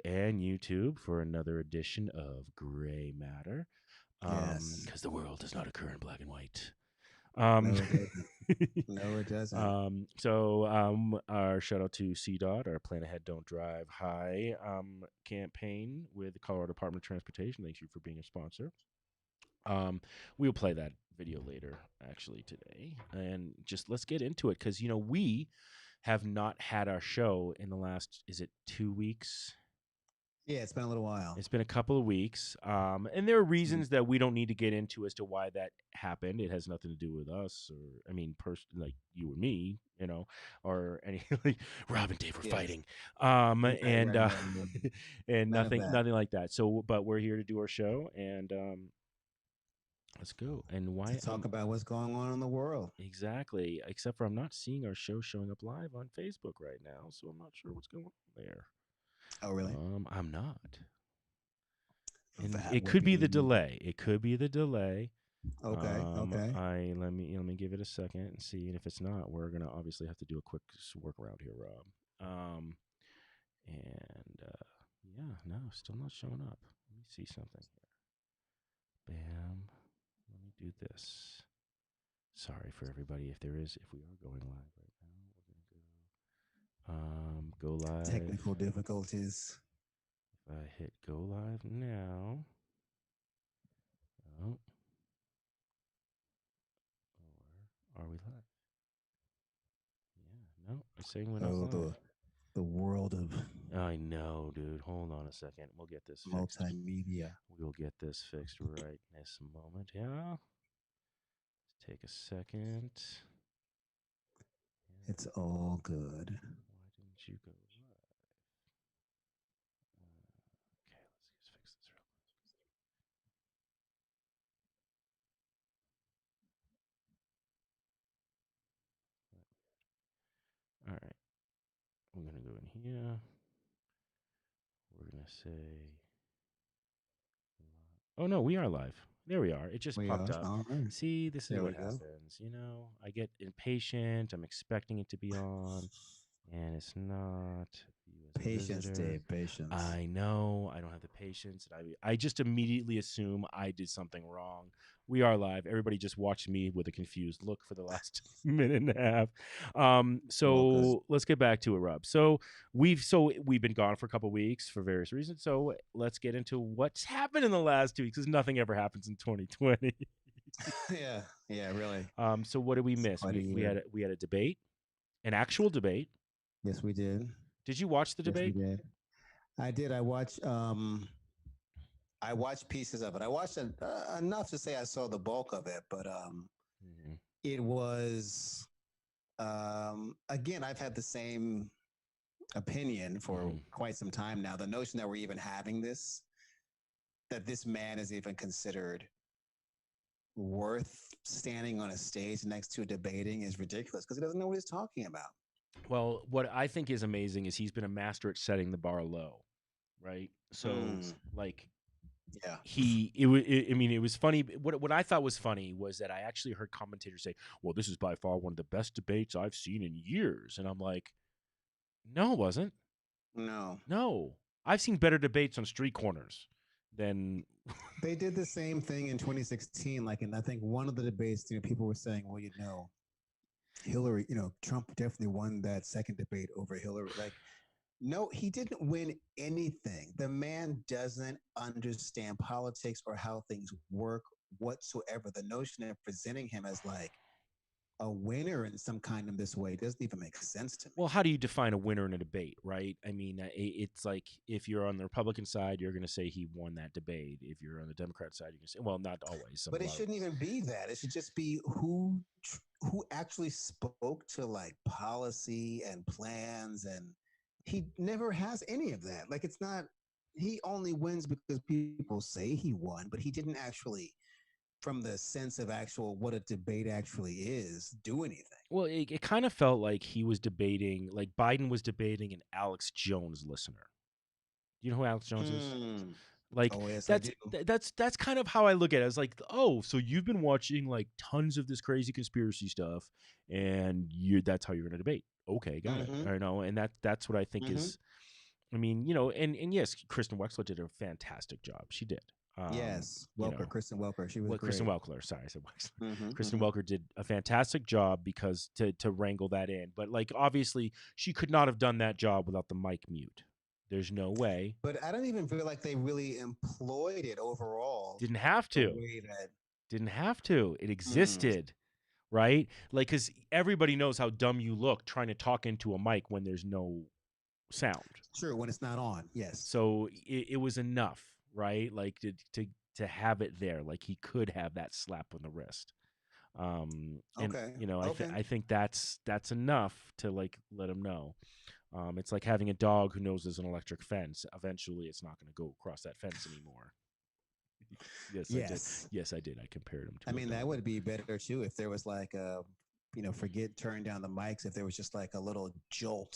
and YouTube for another edition of Gray Matter. Yes. Because the world does not occur in black and white. Um, No, it doesn't. No, it doesn't. our shout out to CDOT, our Plan Ahead Don't Drive High campaign with the Colorado Department of Transportation. Thank you for being a sponsor. We'll play that video later, actually, today. And just let's get into it because, we have not had our show in the last, is it 2 weeks? Yeah, it's been a little while. It's been a couple of weeks. And there are reasons that we don't need to get into as to why that happened. It has nothing to do with us or, like you and me, or any like Rob and Dave were Yes. fighting. Right, And, right, right, right. and None of that. nothing like that. So, but we're here to do our show and, let's go. And To why talk about what's going on in the world. exactly, except for I'm not seeing our show showing up live on Facebook right now, so I'm not sure what's going on there. Oh, really? I'm not. And That it would could be the be delay. It could be the delay. okay. Okay. I let me give it a second and see. And if it's not, we're gonna obviously have to do a quick workaround here, Rob. And yeah, no, still not showing up. Let me see something here. Bam. Let me do this. Sorry for everybody if we are going live right now. We're gonna go live. Technical difficulties. If I hit go live now. Oh, or are we live? Yeah, no, it's saying we're not Oh, live. the world of I know, dude. Hold on a second. We'll get this fixed. multimedia. We'll get this fixed right this moment. Yeah. Let's take a second. It's Yeah. all good. Why didn't you go live? Okay, let's just fix this real quick. All right. We're gonna go in here. We're gonna say. Oh no, we are live. There we are. It just We popped are. up. All right. See, this is There we what go. happens. I get impatient. I'm expecting it to be on, and it's not. You as a Patience, visitor. Dave. Patience. I know I don't have the patience. And I just immediately assume I did something wrong. We are live. Everybody just watched me with a confused look for the last minute and a half. All good. So let's get back to it, Rob. So we've been gone for a couple weeks for various reasons. So let's get into what's happened in the last 2 weeks because nothing ever happens in 2020. Yeah. Yeah. Really. So what did we It's miss? quite a We year. we had a debate, an actual debate. Yes, we did. Did you watch the Yes, we debate? did. I did. I watched pieces of it. I watched enough to say I saw the bulk of it, but Mhm. it was again. I've had the same opinion for Mhm. quite some time now. The notion that we're even having this, that this man is even considered worth standing on a stage next to debating is ridiculous because he doesn't know what he's talking about. Well, what I think is amazing is he's been a master at setting the bar low, right? So, Mm, like yeah. I mean, it was funny. What I thought was funny was that I actually heard commentators say, "Well, this is by far one of the best debates I've seen in years," and I'm like, "No, it wasn't. No. No, I've seen better debates on street corners than." They did the same thing in 2016. Like, and I think one of the debates, people were saying, well, Hillary, Trump definitely won that second debate over Hillary. Like, no, he didn't win anything. The man doesn't understand politics or how things work whatsoever. The notion of presenting him as like a winner in some kind of this way doesn't even make sense to me. Well, how do you define a winner in a debate, right? I mean, it's like if you're on the Republican side, you're going to say he won that debate. If you're on the Democrat side, you're going to say, well, not always. Some But a it lot of shouldn't even be that. It should just be who actually spoke to like policy and plans, and he never has any of that. Like, it's not. He only wins because people say he won, but he didn't actually, from the sense of actual what a debate actually is, do anything. Well, it kind of felt like he was debating, like Biden was debating an Alex Jones listener. Do you know who Alex Jones is? Hmm. Like Oh yes, I do. that's kind of how I look at it. I was like, oh, so you've been watching like tons of this crazy conspiracy stuff, and you that's how you're going to debate. Okay, got it. Mm-hmm. I know, and that's what I think Mm-hmm. is I mean, and yes, Kristen Wexler did a fantastic job. She did. Yes, You Welker, know, Kristen Welker, she was well, Kristen great. Welker. Sorry, I said Wexler. Hmm. Kristen Hmm. Welker did a fantastic job because to wrangle that in, but like obviously she could not have done that job without the mic mute. There's no way. But I don't even feel like they really employed it overall Didn't have the to. way that. Didn't have to. It Mm, existed, right? Like, because everybody knows how dumb you look trying to talk into a mic when there's no sound. true, when it's not on. Yes. So it was enough, right? Like to have it there. Like he could have that slap on the wrist. And Okay. I Okay. I think that's enough to like let him know. It's like having a dog who knows there's an electric fence. Eventually, it's not going to go across that fence anymore. Yes, I did. Yes. Yes, I did. I compared him I to a mean, that dog. would be better too if there was like a, forget turning down the mics, if there was just like a little jolt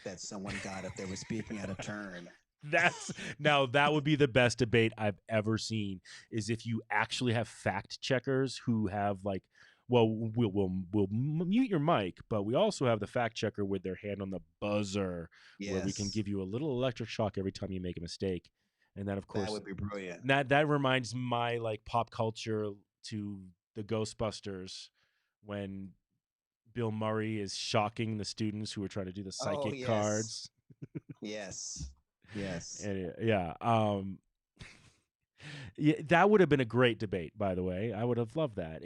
that someone got if they were speaking out of turn. That's now that would be the best debate I've ever seen is if you actually have fact checkers who have like, well, we'll mute your mic, but we also have the fact checker with their hand on the buzzer where we can Yes. give you a little electric shock every time you make a mistake. And then of That course would be brilliant. that reminds my like pop culture to the Ghostbusters when Bill Murray is shocking the students who are trying to do the Oh, psychic yes. cards. Yes. Yes. And yeah, yeah, that would have been a great debate. By the way, I would have loved that.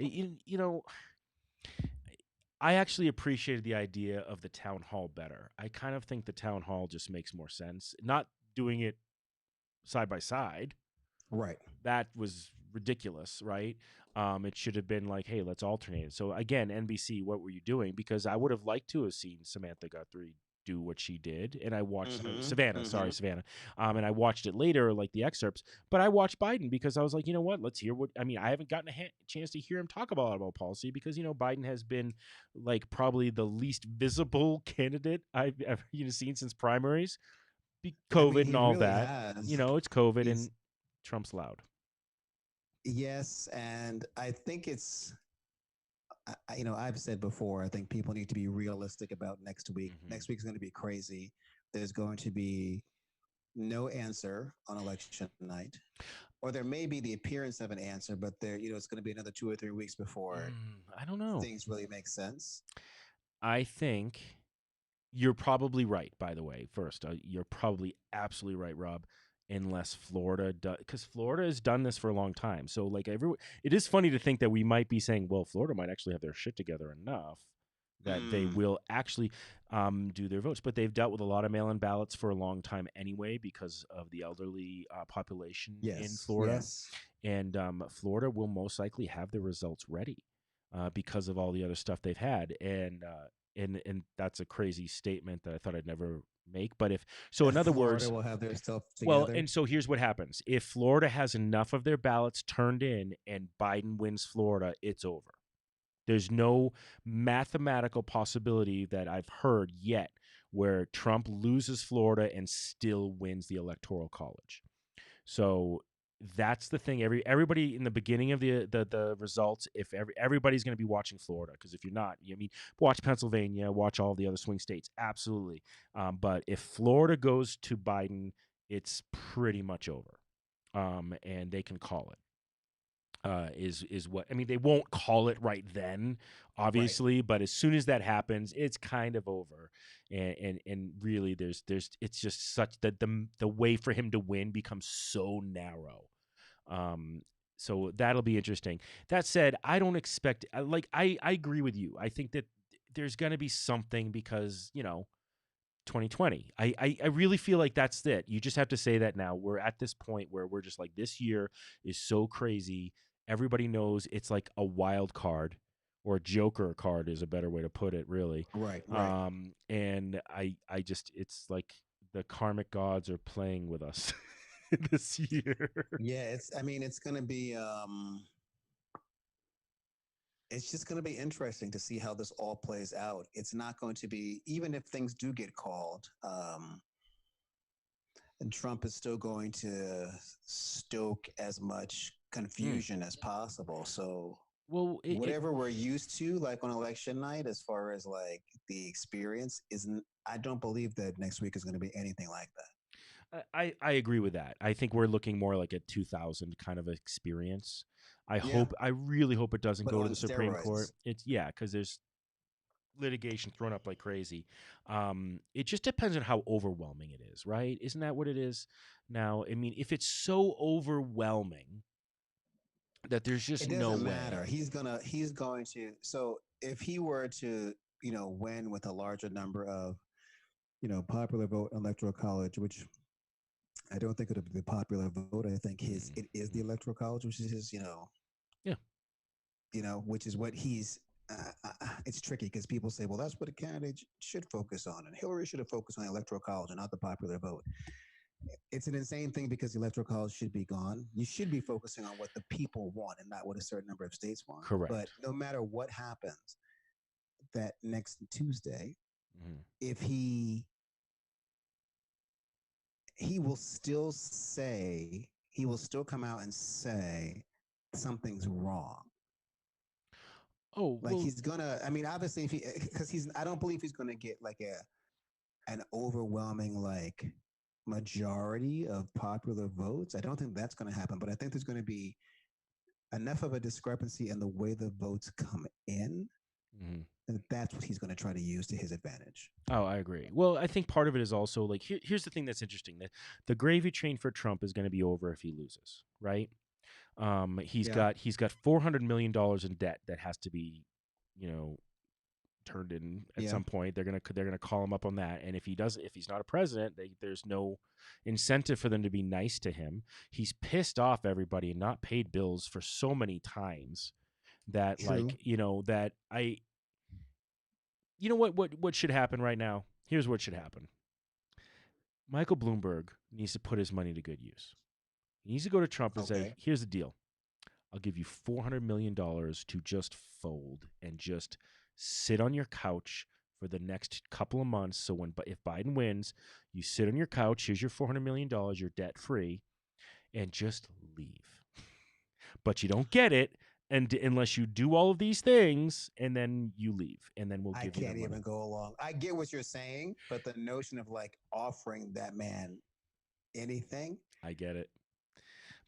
I actually appreciated the idea of the town hall better. I kind of think the town hall just makes more sense. Not doing it side by side, Right. that was ridiculous, right? It should have been like, hey, let's alternate it. So again, NBC, what were you doing? Because I would have liked to have seen Samantha Guthrie do what she did, and I watched Mm-hmm. Savannah, sorry, Mm-hmm. Savannah, and I watched it later, like the excerpts. But I watched Biden because I was like, you know what? Let's hear what. I mean, I haven't gotten a chance to hear him talk about policy because Biden has been like probably the least visible candidate I've ever seen since primaries, I mean, COVID and he all really that. has. It's COVID He's and Trump's loud. Yes, and I think it's I've said before, I think people need to be realistic about next week. Hmm. Next week's going to be crazy. There's going to be no answer on election night, or there may be the appearance of an answer, but it's going to be another 2 or 3 weeks before I don't know. things really make sense. I think you're probably right. By the way, first, you're probably absolutely right, Rob. Unless Florida does, because Florida has done this for a long time. So, like, it is funny to think that we might be saying, well, Florida might actually have their shit together enough that they Mm, will actually do their votes. But they've dealt with a lot of mail-in ballots for a long time anyway because of the elderly population in yes, Florida, yes, and Florida will most likely have the results ready because of all the other stuff they've had, and that's a crazy statement that I thought I'd never make. But if so, in and other Florida words, will have their stuff well, together. and so here's what happens: if Florida has enough of their ballots turned in and Biden wins Florida, it's over. There's no mathematical possibility that I've heard yet where Trump loses Florida and still wins the electoral college. So that's the thing. Everybody in the beginning of the results, if everybody's going to be watching Florida, because if you're not, I mean, watch Pennsylvania, watch all the other swing states, absolutely. But if Florida goes to Biden, it's pretty much over, and they can call it. Is what I mean. They won't call it right then, Right. obviously, but as soon as that happens, it's kind of over. And really, there's it's just such that the way for him to win becomes so narrow. Um, so that'll be interesting. That said, I don't expect like I agree with you. I think that there's going to be something because 2020. I really feel like that's it. You just have to say that now. We're at this point where we're just like, this year is so crazy. Everybody knows it's like a wild card or a joker card is a better way to put it, really. Right. Right. And I just, it's like the karmic gods are playing with us this year. Yeah. I mean, it's going to be. It's just going to be interesting to see how this all plays out. It's not going to be, even if things do get called, and Trump is still going to stoke as much Mm. confusion as possible. So Well, Whatever we're used to, like on election night, as far as like the experience, isn't. I don't believe that next week is going to be anything like that. I agree with that. I think we're looking more like a 2000 kind of experience. Yeah, I really hope it doesn't but go to on the Supreme Court. steroids. It's yeah, because there's litigation thrown up like crazy. It just depends on how overwhelming it is, right? Isn't that what it is? Now, I mean, if it's so overwhelming that there's just It no doesn't matter. way. He's going to. So if he were to, win with a larger number of, popular vote electoral college, which I don't think it'll be the popular vote. I think it is the Mm-hmm. electoral college, which is his, Yeah, which is what he's. It's tricky because people say, well, that's what a candidate should focus on, and Hillary should have focused on the electoral college and not the popular vote. It's an insane thing because the electoral college should be gone. You should be focusing on what the people want and not what a certain number of states want. But correct. no matter what happens, that next Tuesday, Mm-hmm. if he will still say he will still come out and say something's wrong. Oh Like well, he's gonna. I mean, obviously, if he because he's. I don't believe he's gonna get like an overwhelming like majority of popular votes. I don't think that's going to happen, but I think there's going to be enough of a discrepancy in the way the votes come in, mm-hmm. and that's what he's going to try to use to his advantage. Oh, I agree. Well, I think part of it is also like here's the thing that's interesting: that the gravy train for Trump is going to be over if he loses, right? Yeah, He's got $400 million in debt that has to be, you know, turned in at yeah, some point. They're gonna call him up on that, and if he's not a president, there's no incentive for them to be nice to him. He's pissed off everybody and not paid bills for so many times that true. you know what should happen right now? Here's what should happen. Michael Bloomberg needs to put his money to good use. He needs to go to Trump and say, Okay. "Here's the deal. I'll give you $400 million to just fold and just sit on your couch for the next couple of months. So if Biden wins, you sit on your couch. Here's your $400 million. You're debt free, and just leave. But you don't get it, and unless you do all of these things, and then you leave, and then we'll I give you the can't money." even go along. I get what you're saying, but the notion of like offering that man anything, I get it,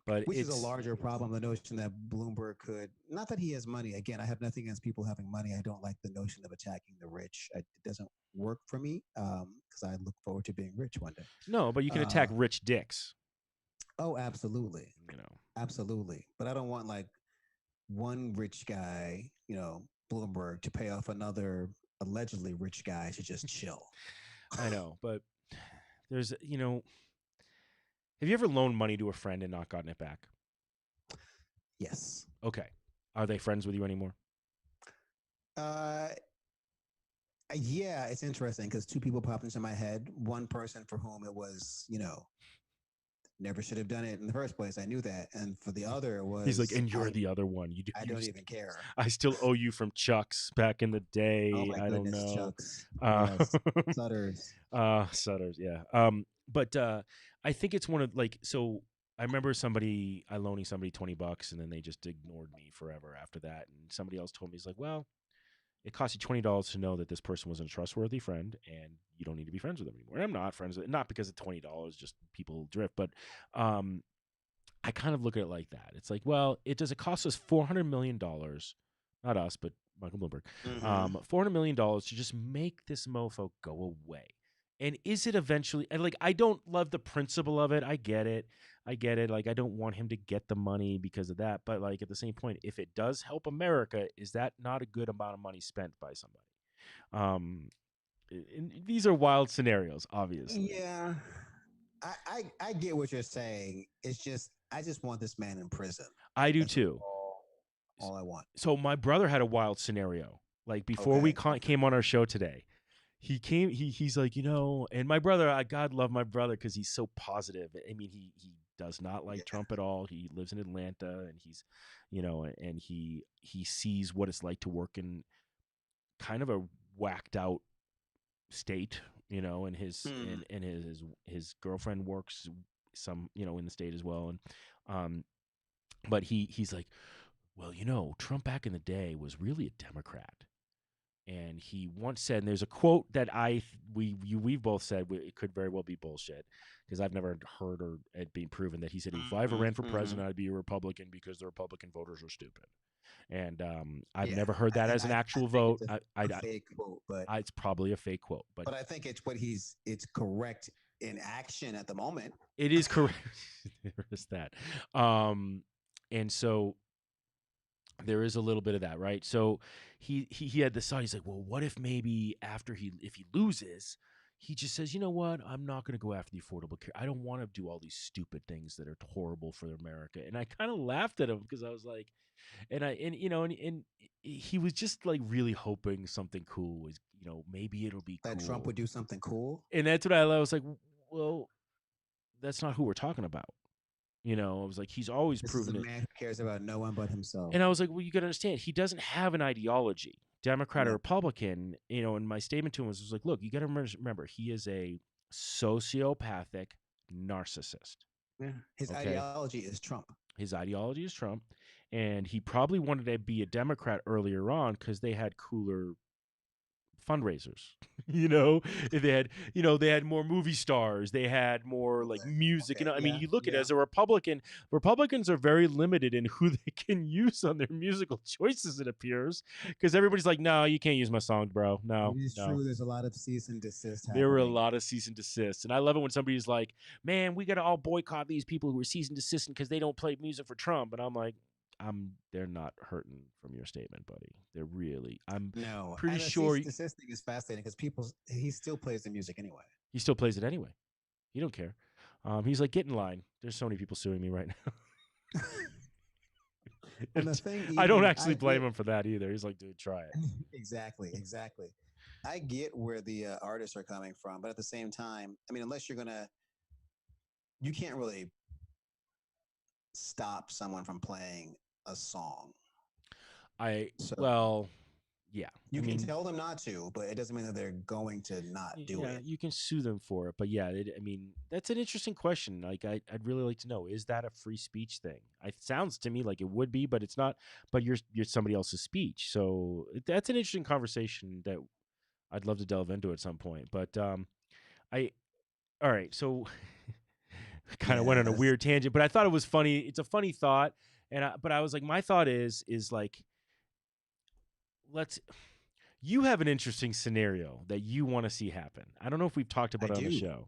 but which is a it's larger problem, the notion that Bloomberg could, not that he has money. Again, I have nothing against people having money. I don't like the notion of attacking the rich. It doesn't work for me because I look forward to being rich one day. no, but you can attack Uh, rich dicks. oh, absolutely. You know, Absolutely. But I don't want like one rich guy, Bloomberg, to pay off another allegedly rich guy to just chill. I know, but there's have you ever loaned money to a friend and not gotten it back? Yes. Okay. Are they friends with you anymore? Uh, yeah, it's interesting because two people popped into my head. One person for whom it was, never should have done it in the first place. I knew that. And for the other He's like, was, and you're the other one. You do, I don't even care. I still owe you from Chuck's back in the Oh day. my I don't goodness, know. Chucks. Uh, Yes. Sutters. Sutters, yeah. But I think it's one of like so. I remember I loaning somebody $20, and then they just ignored me forever after that. And somebody else told me, he's like, well, it cost you $20 to know that this person wasn't a trustworthy friend, and you don't need to be friends with them anymore. And I'm not friends with, not because of $20, just people drift, but um, I kind of look at it like that. It's like, well, it cost us $400 million, not us, but Michael Bloomberg, Mm-hmm. $400 million to just make this mofo go away. And is it eventually? And like, I don't love the principle of it. I get it. I get it. Like, I don't want him to get the money because of that. But like, at the same point, if it does help America, is that not a good amount of money spent by somebody? Um, these are wild scenarios, obviously. Yeah. I get what you're saying. It's just I just want this man in prison. I do That's too. all I want. So my brother had a wild scenario. Like before we Okay. came on our show today, he's like, and my brother, I God love my brother because he's so positive. I mean, he does not like Yeah. Trump at all. He lives in Atlanta, and and he sees what it's like to work in kind of a whacked out state, and Hmm. his girlfriend works some, in the state as well, and um but he's like, well, Trump back in the day was really a Democrat. And he once said, and there's a quote that we've both said it could very well be bullshit because I've never heard or it being proven that he said if I ever ran for Mm-hmm. president, I'd be a Republican because the Republican voters are stupid. And I've Yeah, never heard that and as an I actual think vote. it's a fake quote, It's probably a fake quote, but but I think it's correct in action at the moment. it is correct. There is that. Um, and so there is a little bit of that, right? So he had this thought. He's like, well, what if maybe if he loses, he just says, you know what? I'm not going to go after the Affordable Care. I don't want to do all these stupid things that are horrible for America. And I kind of laughed at him because I was like, and he was just like really hoping something cool was, maybe it'll be That Trump cool. would do something cool. And that's what I was like, well, that's not who we're talking about. I was like, he's always This is a proven it. man who cares about no one but himself. And I was like, well, you got to understand, he doesn't have an ideology, Democrat or No. Republican. And my statement to him was like, look, you got to remember, he is a sociopathic narcissist. Yeah. His Okay. ideology is Trump. His ideology is Trump. And he probably wanted to be a Democrat earlier on because they had cooler fundraisers. They had more movie stars, they had more like music. Okay. I mean, Yeah. you look at it Yeah. as a Republican, Republicans are very limited in who they can use on their musical choices, it appears, because everybody's like, no, you can't use my song, bro. It No, is no. true. There's a lot of cease and desist There were a happening. lot of cease and desists, and I love it when somebody's like, man, we got to all boycott these people who are cease and desisting because they don't play music for Trump. And I'm like, they're not hurting from your statement, buddy. They're really, I'm No. pretty And the sure cease desist thing is fascinating because he still plays the music anyway. he still plays it anyway. He don't care. He's like, get in line. There's so many people suing me right now. And the thing, I don't even actually blame him for that either. He's like, dude, try it. exactly, exactly. I get where the artists are coming from, but at the same time, I mean, unless you can't really stop someone from playing a song. So Well, yeah. you I can mean, tell them not to, but it doesn't mean that they're going to not do yeah, it. you can sue them for it, but yeah, I mean, that's an interesting question. Like, I'd really like to know: is that a free speech thing? It sounds to me like it would be, but it's not. But you're somebody else's speech, so that's an interesting conversation that I'd love to delve into at some point. But I all right, so kind of went on a Yes, weird tangent, but I thought it was funny. It's a funny thought, but I was like, my thought is like, let's. You have an interesting scenario that you want to see happen. I don't know if we've talked I about it on the do. show.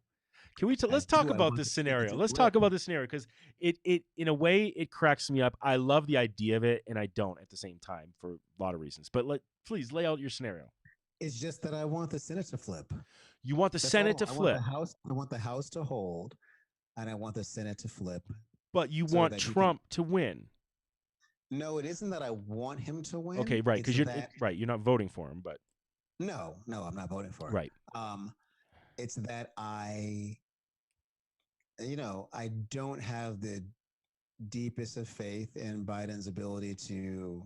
Can we? I Let's talk do. I about want this the Senate scenario. to Let's flip. talk about this scenario because it in a way it cracks me up. I love the idea of it, and I don't at the same time for a lot of reasons. But please lay out your scenario. It's just that I want the Senate to flip. You want the That's Senate all. to flip, I want the House to hold, and I want the Senate to flip but you so want that you can. Trump to win. No, it isn't that I want him to Okay, win. right? It's Because that you're not voting for him, but no, I'm not voting for him. right. It's that I don't have the deepest of faith in Biden's ability to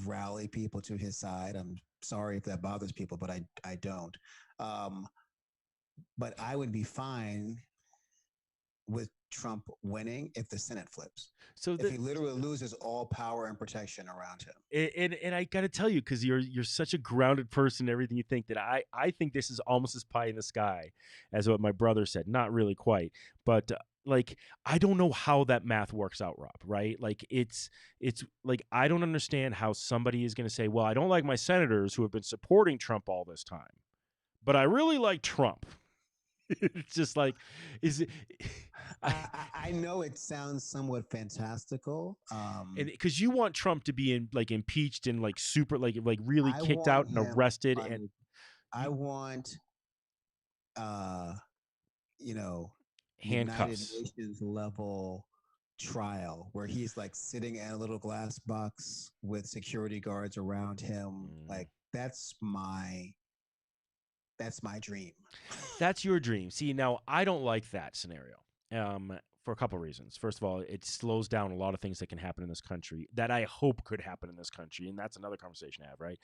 rally people to his side. I'm sorry if that bothers people, but I don't. Um, but I would be fine with Trump winning if the Senate flips. So If he literally loses all power and protection around him. and I got to tell you, because you're such a grounded person, everything you think, that I think this is almost as pie in the sky as what my brother said. Not really quite, but like, I don't know how that math works out, Rob. Right? Like, it's like, I don't understand how somebody is going to say, well, I don't like my senators who have been supporting Trump all this time, but I really like Trump. It's just like, is it? I know it sounds somewhat fantastical. And because you want Trump to be impeached and like super like really I kicked want out and him arrested, and on. I want, uh, you know, United handcuffs. Nations level trial where he's like sitting in a little glass box with security guards around him. Mm. Like that's my dream. That's your dream. See, now I don't like that scenario. for a couple of reasons. First of all, it slows down a lot of things that can happen in this country that I hope could happen in this country, and that's another conversation to have, right?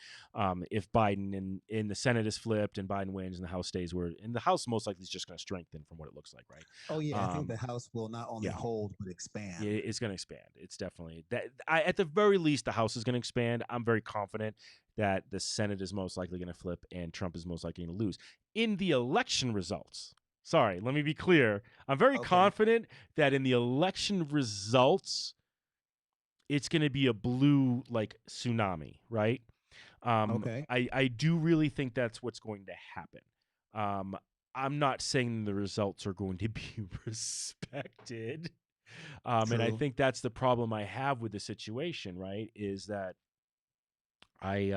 If Biden in the Senate is flipped and Biden wins and the House stays where, and the House most likely is just going to strengthen from what it looks like, right? Oh yeah, I think Um, the House will not only yeah, hold but expand. it's going to expand. It's definitely that. At the very least, the House is going to expand. I'm very confident that the Senate is most likely going to flip and Trump is most likely going to lose in the election results. Sorry, let me be clear. I'm very Okay. confident that in the election results, it's going to be a blue like tsunami, right? Okay. I do really think that's what's going to happen. Um, I'm not saying the results are going to be respected. And I True. think that's the problem I have with the situation, right? Is that I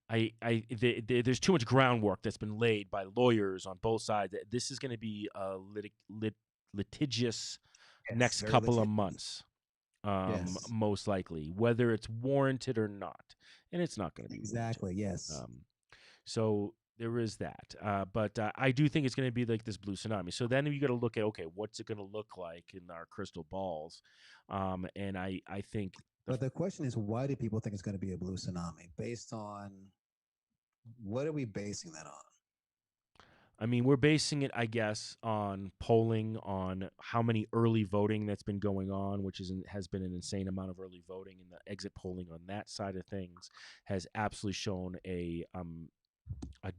there's too much groundwork that's been laid by lawyers on both sides. This is going to be a litigious Yes. next Very couple of legit. months, Yes. most likely, whether it's warranted or not, and it's not going to be warranted. Exactly. Yes. Um, so there is that, but I do think it's going to be like this blue tsunami. So then you got to look at, okay, what's it going to look like in our crystal balls? And I think But the question is, why do people think it's going to be a blue tsunami? Based on what are we basing that on? I mean, we're basing it, I guess, on polling, on how many early voting that's been going on, which has been an insane amount of early voting, and the exit polling on that side of things has absolutely shown a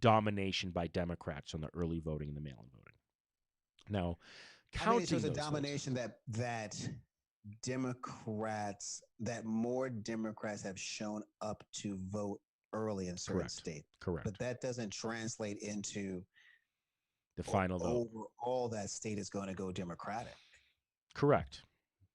domination by Democrats on the early voting and the mail-in voting. Now, I mean, it counting shows a those votes, domination that more Democrats have shown up to vote early in certain correct, states, but correct. that doesn't translate into The final vote, overall that state is going to go Democratic. correct.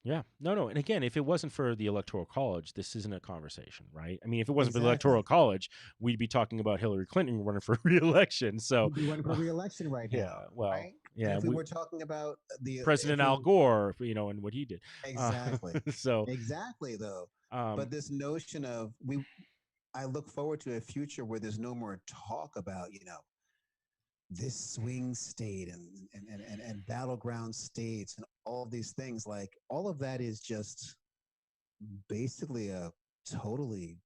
Yeah, no, and again, if it wasn't for the Electoral College, this isn't a conversation, right? I mean, if it wasn't for the Electoral Exactly. College, we'd be talking about Hillary Clinton running for re-election. So, We'd be running for reelection right yeah, now, well, right? And yeah, if we were talking about if President we Al Gore, and what he did. Uh, exactly, so, exactly though, um, but this notion of I look forward to a future where there's no more talk about this swing state and battleground states and all of these things. Like all of that is just basically a totally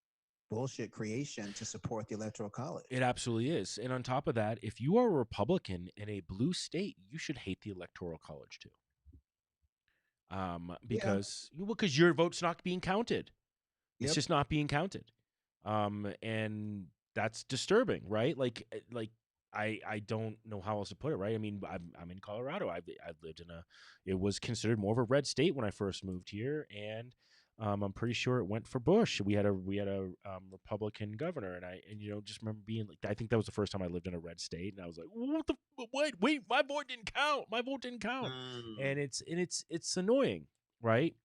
bullshit creation to support the electoral college. it absolutely is. And on top of that, if you are a Republican in a blue state, you should hate the Electoral College too. Yeah. Because your vote's not being counted. It's Yep. just not being counted. And that's disturbing, right? Like I don't know how else to put it, right? I mean, I'm in Colorado. I've lived in it was considered more of a red state when I first moved here, and I'm pretty sure it went for Bush. We had a Republican governor, and just remember being like, I think that was the first time I lived in a red state, and I was like, wait, my vote didn't count. My vote didn't count, Mm. and it's annoying, right?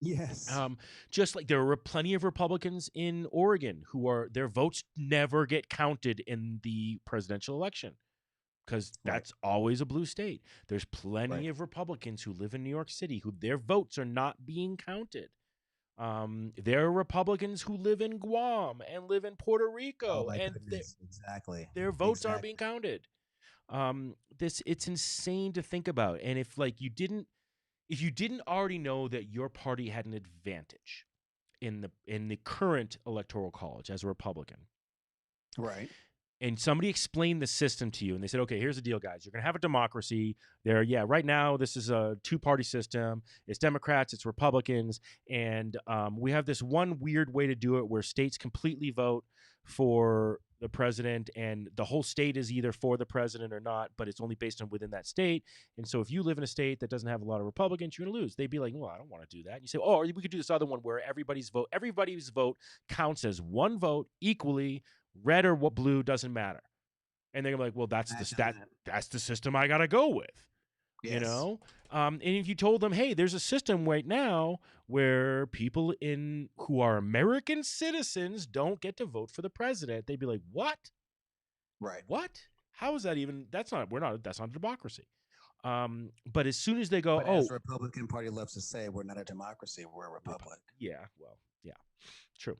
Yes. Um, just like there were plenty of Republicans in Oregon who are their votes never get counted in the presidential election because Right. that's always a blue state. There's Right. plenty of Republicans who live in New York City who their votes are not being counted. There are Republicans who live in Guam and live in Puerto Oh Rico, my and goodness. Exactly. their votes aren't being Exactly. counted. This it's insane to think about, and if you didn't already know that your party had an advantage in the current electoral college as a Republican, Right. and somebody explained the system to you, and they said, "Okay, here's the deal, guys. You're going to have a democracy. Yeah, right now this is a two-party system. It's Democrats, it's Republicans, and we have this one weird way to do it where states completely vote for the president, and the whole state is either for the president or not, but it's only based on within that state. And so if you live in a state that doesn't have a lot of Republicans, you're going to lose." They'd be like, "Well, I don't want to do that." And you say, "Oh, or we could do this other one where everybody's vote counts as one vote equally, red or what blue doesn't matter." And they're like, "Well, Imagine that. that's the system I got to go with." you Yes. know and if you told them, "Hey, there's a system right now where people in who are American citizens don't get to vote for the president," they'd be like, Right. what how is that even that's not a democracy. But as soon as they go, But as "Oh, the Republican Party loves to say, we're not a democracy, we're a republic. yeah, well, yeah, true,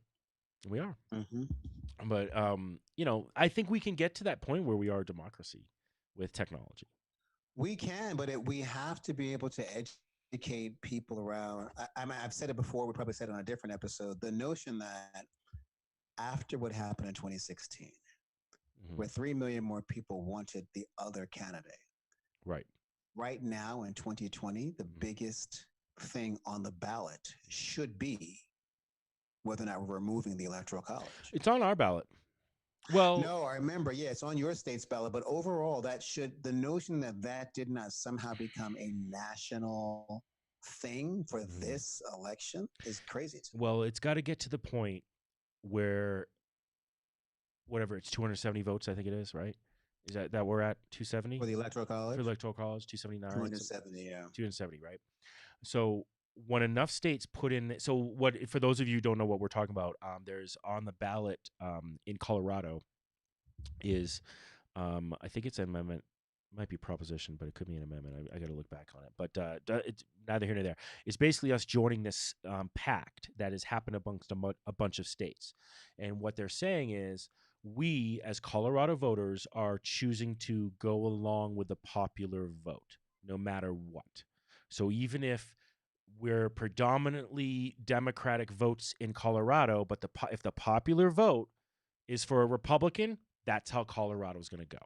we are." Hmm. But I think we can get to that point where we are a democracy with technology. We can, but we have to be able to educate. educate people around. I've said it before. We probably said it on a different episode. The notion that after what happened in 2016, Mhm. where 3 million more people wanted the other candidate, Right. right now in 2020, the Mhm. biggest thing on the ballot should be whether or not we're removing the electoral college. It's on our ballot. Well, No, I remember. Yeah, it's on your state's ballot, but overall, the notion that that did not somehow become a national thing for mhm. this election is crazy to me. Well, it's got to get to the point where whatever it's 270 votes, I think it is, right? Is that we're at 270 For the electoral for college, electoral college, 279, 270, yeah. 270, right? So when enough states put in, so what for those of you who don't know what we're talking about, there's on the ballot in Colorado is I think it's an amendment, might be proposition, but it could be an amendment. I got to look back on it, but it's neither here nor there. It's basically us joining this pact that has happened amongst a bunch of states, and what they're saying is we as Colorado voters are choosing to go along with the popular vote, no matter what. So even if we're predominantly Democratic votes in Colorado, but if the popular vote is for a Republican, that's how Colorado's going to go.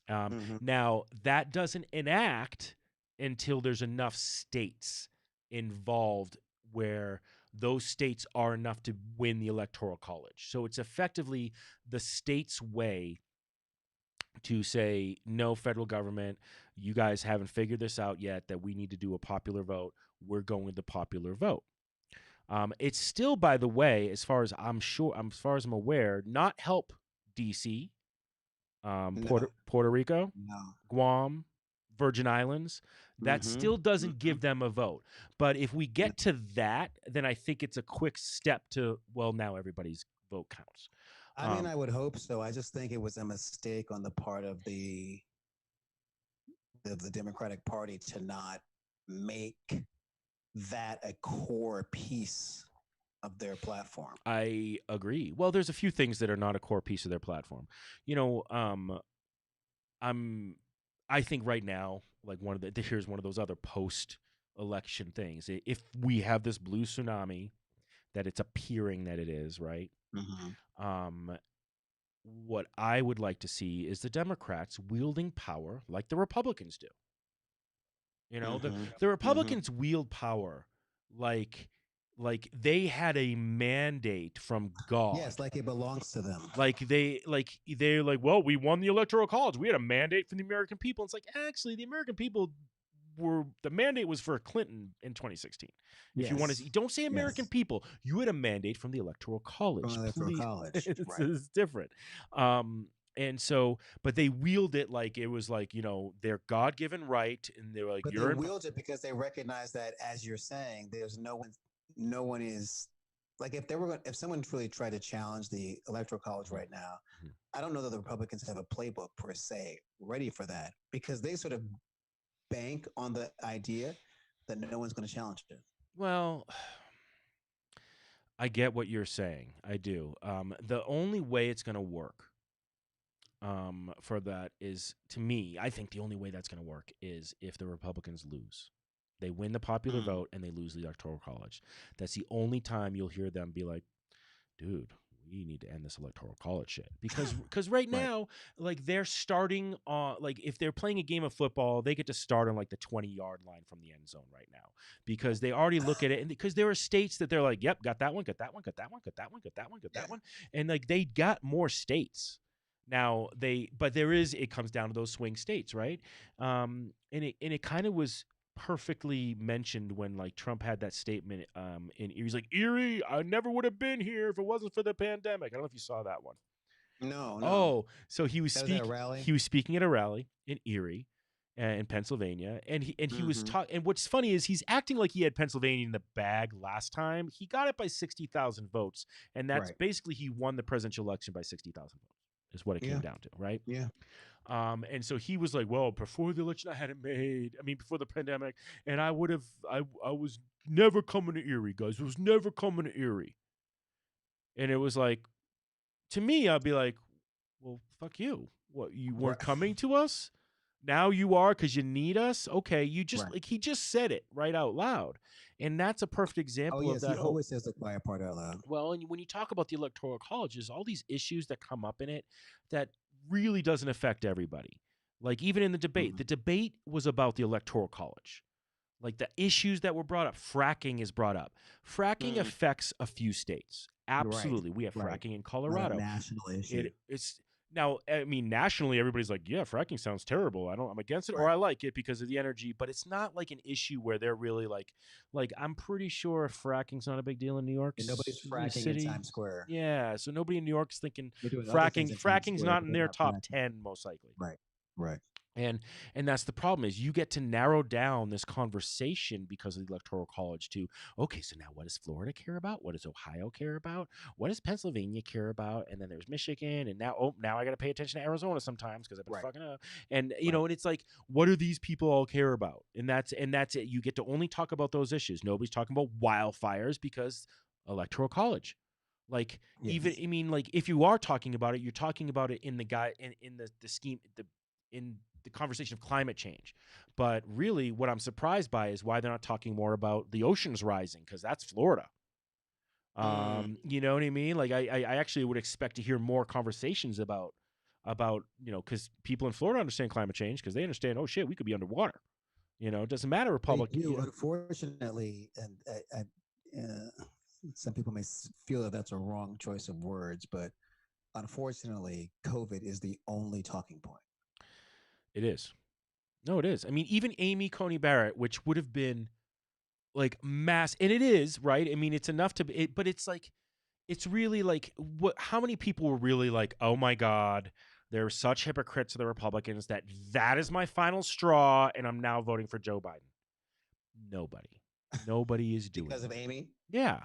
Mm-hmm. Now, that doesn't enact until there's enough states involved where those states are enough to win the electoral college. So it's effectively the state's way to say, no, federal government, you guys haven't figured this out yet, that we need to do a popular vote. We're going with the popular vote. It's still, by the way, as far as as far as I'm aware, not help DC, No, Puerto Rico, no. Guam, Virgin Islands. That Mm-hmm. still doesn't Mm-hmm. give them a vote. But if we get to that, then I think it's a quick step to, well, now everybody's vote counts. I mean, I would hope so. I just think it was a mistake on the part of the Democratic Party to not make that a core piece of their platform. I agree. Well, there's a few things that are not a core piece of their platform. You know, I'm I think right now, like here's one of those other post election things. If we have this blue tsunami that it's appearing that it is, right? Mm-hmm. Um what I would like to see is the Democrats wielding power like the Republicans do. You know, Mm-hmm. the Mm-hmm. Republicans wield power like they had a mandate from God. Yes, like it belongs to them. They're like, well, we won the electoral college. We had a mandate from the American people. It's like, actually, the American people were the mandate was for Clinton in 2016. If you want to Yes. see, don't say American Yes. people. You had a mandate from the electoral college. From electoral Please, college. Right. it's different. And so, but they wield it like it was like, their God given right, and they were like, But they you're in. wield it because they recognize that, as you're saying, there's no one is like if someone truly tried to challenge the electoral college right now, Mhm. I don't know that the Republicans have a playbook per se ready for that because they sort of bank on the idea that no one's going to challenge it. Well, I get what you're saying. I do. The only way it's going to work for that is, to me, I think the only way that's going to work is if the Republicans lose. They win the popular vote and they lose the electoral college. That's the only time you'll hear them be like, dude, we need to end this electoral college shit. Because right Right. now, like they're starting on, like if they're playing a game of football, they get to start on like the 20-yard line from the end zone right now because they already look at it. And because there are states that they're like, yep, got that one, got that one, got that one, got that one, got that one, got that Yeah. one. And like they got more states. Now but it comes down to those swing states, right? And it kind of was perfectly mentioned when like Trump had that statement in Erie. He's like, Erie, I never would have been here if it wasn't for the pandemic. I don't know if you saw that one. No, no. Oh, so That was at a rally. he was speaking at a rally in Erie in Pennsylvania, and he was Mhm. talking. And what's funny is he's acting like he had Pennsylvania in the bag last time. He got it by 60,000 votes, and that's Right. basically he won the presidential election by 60,000 votes. Is what it came Yeah. down to, right? Yeah. And so he was like, well, before the election, I had it made. I mean, before the pandemic, and I was never coming to Erie, guys. I was never coming to Erie. And it was like, to me, I'd be like, well, fuck you. What, you weren't Right. coming to us? Now you are because you need us. Okay, you just Right. like he just said it right out loud, and that's a perfect Oh example of yes, he that whole. always says the quiet part out loud. Well, and when you talk about the electoral college, there's all these issues that come up in it that really doesn't affect everybody. Like even in Mhm. the debate was about the electoral college. Like the issues that were brought up, fracking is brought up. Fracking Mm. affects a few states. Right. Absolutely. We have Right. fracking in Not a Colorado. national issue. It's now, I mean, nationally, everybody's like, yeah, fracking sounds terrible. I'm against it, or Right. I like it because of the energy, but it's not like an issue where they're really like I'm pretty sure fracking's not a big deal in New York And nobody's fracking in City. Times Square. Yeah, so nobody in New York's thinking They're doing other things in Times fracking's Square, not but in they're their not top fracking. 10 most likely. Right. Right. And that's the problem is you get to narrow down this conversation because of the electoral college to okay, so now what does Florida care about? What does Ohio care about? What does Pennsylvania care about? And then there's Michigan, and now I got to pay attention to Arizona sometimes because I've been Right. fucking up. And Right. and it's like what do these people all care about? And that's it. You get to only talk about those issues. Nobody's talking about wildfires because electoral college. Like even Yes. I mean like if you are talking about it, you're talking about it in the guy in the scheme in the conversation of climate change. But really, what I'm surprised by is why they're not talking more about the oceans rising because that's Florida. Mm. You know what I mean? Like I actually would expect to hear more conversations about because people in Florida understand climate change because they understand. Oh shit, we could be underwater. It doesn't matter They Republican. do, unfortunately, and some people may feel that that's a wrong choice of words, but unfortunately, COVID is the only talking point. It is. No, it is. I mean, even Amy Coney Barrett, which would have been like mass, and it is right. I mean, it's enough to be, but it's like it's really like what how many people were really like, "Oh my god, they're such hypocrites the Republicans that is my final straw and I'm now voting for Joe Biden." Nobody. Nobody is doing Because of that. Amy. Yeah.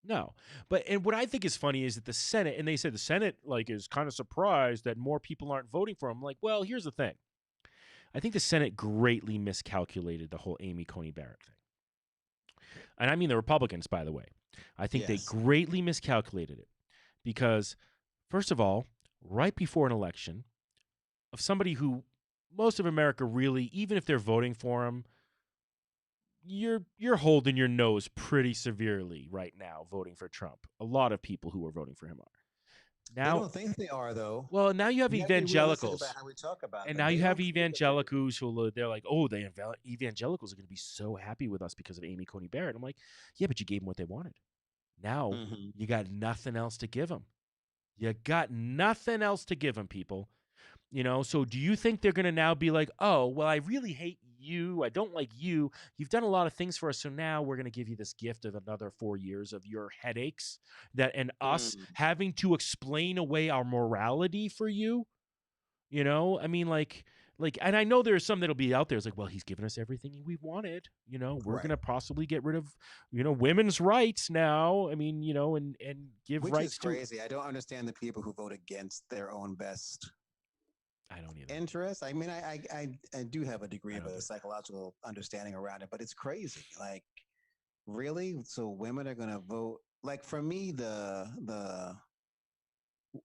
No. But and what I think is funny is that the Senate and they said the Senate like is kind of surprised that more people aren't voting for him. Like, well, here's the thing. I think the Senate greatly miscalculated the whole Amy Coney Barrett thing. And I mean the Republicans, by the way. I think they Yes. greatly miscalculated it because first of all, right before an election of somebody who most of America really, even if they're voting for him, you're holding your nose pretty severely right now voting for Trump. A lot of people who are voting for him are. They Now, don't think they are, though. well, now you have We have to be realistic about evangelicals. how we talk about And them. now you They have don't think that they do. evangelicals who they're like, oh, the evangelicals are going to be so happy with us because of Amy Coney Barrett. I'm like, yeah, but you gave them what they wanted. Now Mm-hmm. you got nothing else to give them. You got nothing else to give them, people. So do you think they're going to now be like, oh, well, I really hate you. I don't like you. You've done a lot of things for us. So now we're going to give you this gift of another 4 years of your headaches and us Mm. having to explain away our morality for you. I mean, and I know there's some that'll be out there. It's like, well, he's given us everything we wanted. We're Right. gonna possibly get rid of, women's rights now. I mean, and give Which is rights to. crazy. I don't understand the people who vote against their own best I don't either. interest. I mean, I do have a degree I of don't a either. psychological understanding around it, but it's crazy. Like, really? So women are gonna vote? Like for me, the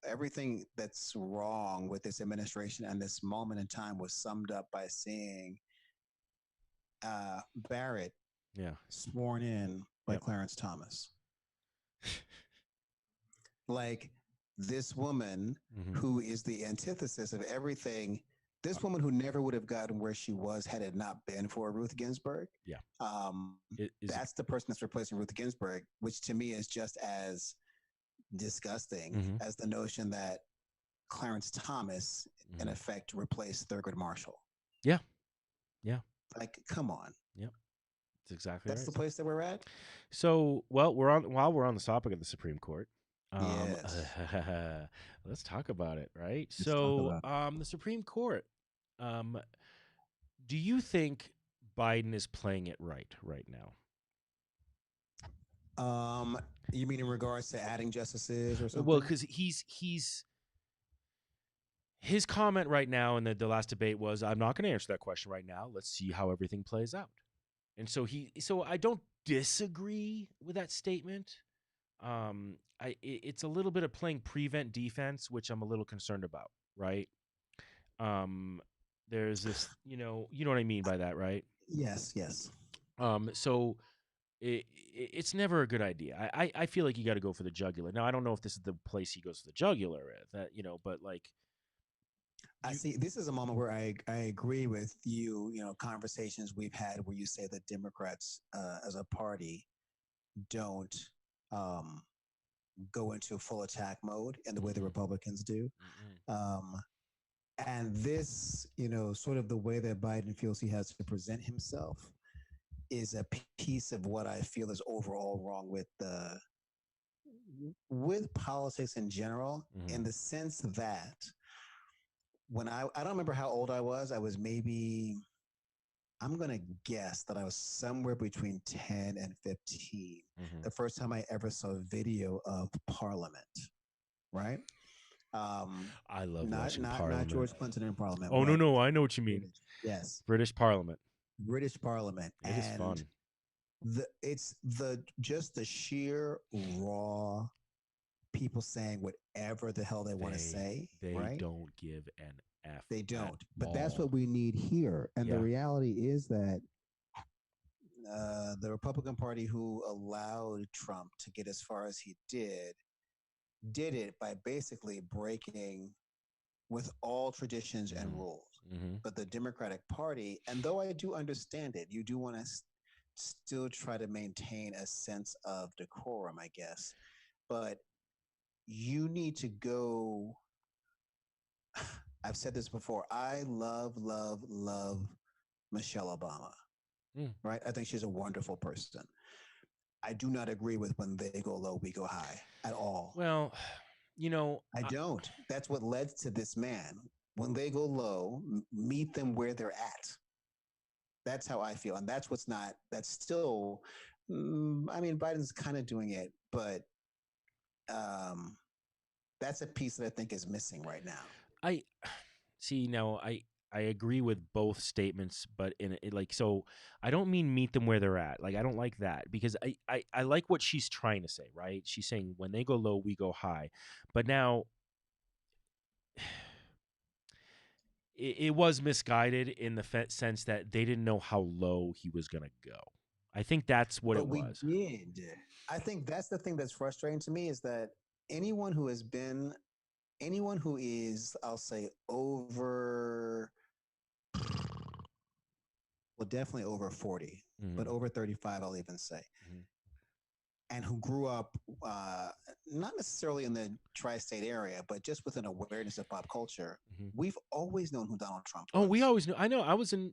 everything that's wrong with this administration and this moment in time was summed up by seeing Barrett Yeah. sworn in by Yep. Clarence Thomas. Like this woman Mm-hmm. who is the antithesis of everything. This woman who never would have gotten where she was had it not been for Ruth Ginsburg. Yeah. Um, Is that's the person that's replacing Ruth Ginsburg, which to me is just as disgusting mm-hmm. as the notion that Clarence Thomas, in Mm-hmm. effect, replaced Thurgood Marshall. Yeah. Yeah. Like, come on. Yep. That's exactly That's right. the place that we're at. So, well, while we're on the topic of the Supreme Court, Yes. let's talk about it, right? Let's talk So, about the Supreme Court, um, do you think Biden is playing it right now? it. You mean in regards to adding justices or Well, something? because his comment right now in the last debate was, "I'm not going to answer that question right now. Let's see how everything plays out." And so I don't disagree with that statement. It's a little bit of playing prevent defense, which I'm a little concerned about, right? Um, there's this, you know what I mean by that, right? Yes, yes. So it's never a good idea. I feel like you got to go for the jugular. Now I don't know if this is the place he goes for the jugular at, that but like I you. see. This is a moment where I agree with you. You know, conversations we've had where you say that Democrats, as a party, don't um, go into full attack mode in the way the Mhm, Republicans do. mhm, Um, and this, sort of the way that Biden feels he has to present himself is a piece of what I feel is overall wrong with politics in general, mhm. in the sense that when I don't remember how old I was maybe, I'm going to guess that I was somewhere between 10 and 15 Mhm. the first time I ever saw a video of Parliament, right? Um, I love not watching not not Parliament. George Clinton in Parliament, Oh no, but no, I know what you mean. British. Yes, British Parliament. British Parliament. It is And fun. it's the just the sheer raw people saying whatever the hell they want to They say, they right? don't give an F They at don't. But that's what all. we need here. And the Yeah. reality is that the Republican Party, who allowed Trump to get as far as he did it by basically breaking with all traditions and Mhm. rules. Mhm. But the Democratic Party, and though I do understand it, you do want to still try to maintain a sense of decorum, I guess. But you need to go. I've said this before. I love, love, love Michelle Obama, Mm. right? I think she's a wonderful person. I do not agree with when they go low, we go high at all. Well, I don't. That's what led to this man. When they go low, meet them where they're at. That's how I feel. And that's what's not, that's still, I mean, Biden's kind of doing it, but um, that's a piece that I think is missing right now. I see now. I agree with both statements, but like so, I don't mean meet them where they're at. Like I don't like that because I like what she's trying to say. Right? She's saying when they go low, we go high. But now it was misguided in the sense that they didn't know how low he was going to go. I think that's what But it we was. did. I think that's the thing that's frustrating to me is that anyone who has been, anyone who is, I'll say, over, well, definitely over 40, but Hmm. over 35, I'll even say, Hmm. and who grew up uh, not necessarily in the tri-state area, but just with an awareness of pop culture, Hmm. we've always known who Donald Trump Oh, we was. always knew. I know. I was in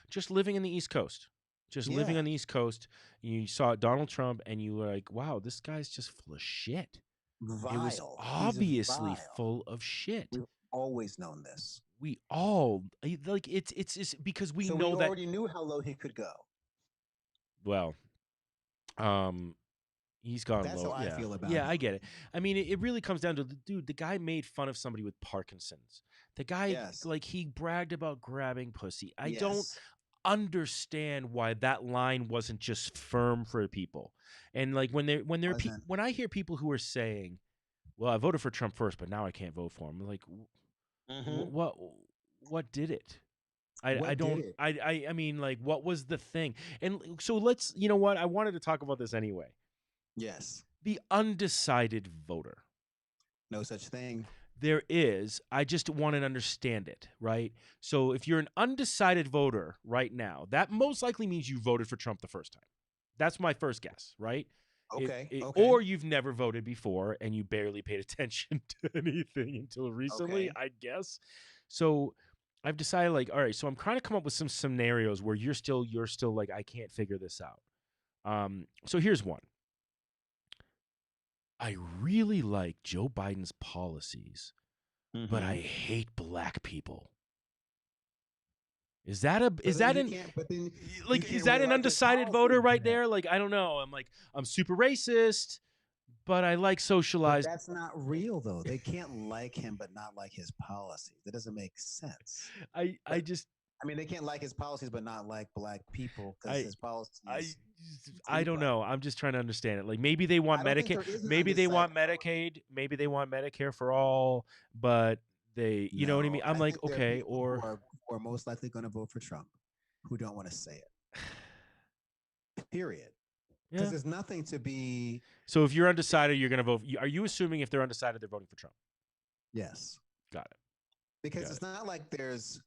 just living in the East Coast. Just living Yeah, on the East Coast, you saw Donald Trump, and you were like, "Wow, this guy's just full of shit." It was vile. He's obviously vile. full of shit. We've always known this. We all like it's just because we So we know that. already knew how low he could go. Well, um, he's gone That's how low. I Yeah. feel about Yeah, I him. get it. I mean, it really comes down to the dude, the guy made fun of somebody with Parkinson's. The guy, Yes. like, he bragged about grabbing pussy. I don't Yes. understand why that line wasn't just firm for people. And like Wasn't. when I hear people who are saying, "Well, I voted for Trump first, but now I can't vote for him." I'm like, Mm-hmm. what what did it? I What did don't it? I mean, like, what was the thing? And so let's, you know what? I wanted to talk about this anyway. Yes. The undecided voter. No such thing. There is, I just want to understand it, right? So if you're an undecided voter right now, that most likely means you voted for Trump the first time. That's my first guess, right? Okay. Okay. Or you've never voted before and you barely paid attention to anything until recently, Okay. I guess. So I've decided, like, all right, so I'm trying to come up with some scenarios where you're still like, I can't figure this out. So here's one. I really like Joe Biden's policies, but I Mm-hmm. hate black people. Is that a So is then that you an can't. But then you like is can't that really an like his undecided voter policies. right Then. there? Like, I don't know. I'm super racist, but I like But socialized. that's not real, though. They can't like him, but not like his policies. That doesn't make sense. I But just I mean, they can't like his policies, but not like black people because I his I policies I treat don't black know. people. I'm just trying to understand it. Like, maybe they want I don't think Medicaid, there is an maybe they undecided want vote. Medicaid, maybe they want Medicare for all, but they, you know what I mean? No, I'm I like, think there are okay, people who or are who are most likely going to vote for Trump who don't want to say it. Period. Because Yeah. there's nothing to be. So if you're undecided, you're going to vote. Are you assuming if they're undecided, they're voting for Trump? Yes. Got it. Because Got it's it. not like there's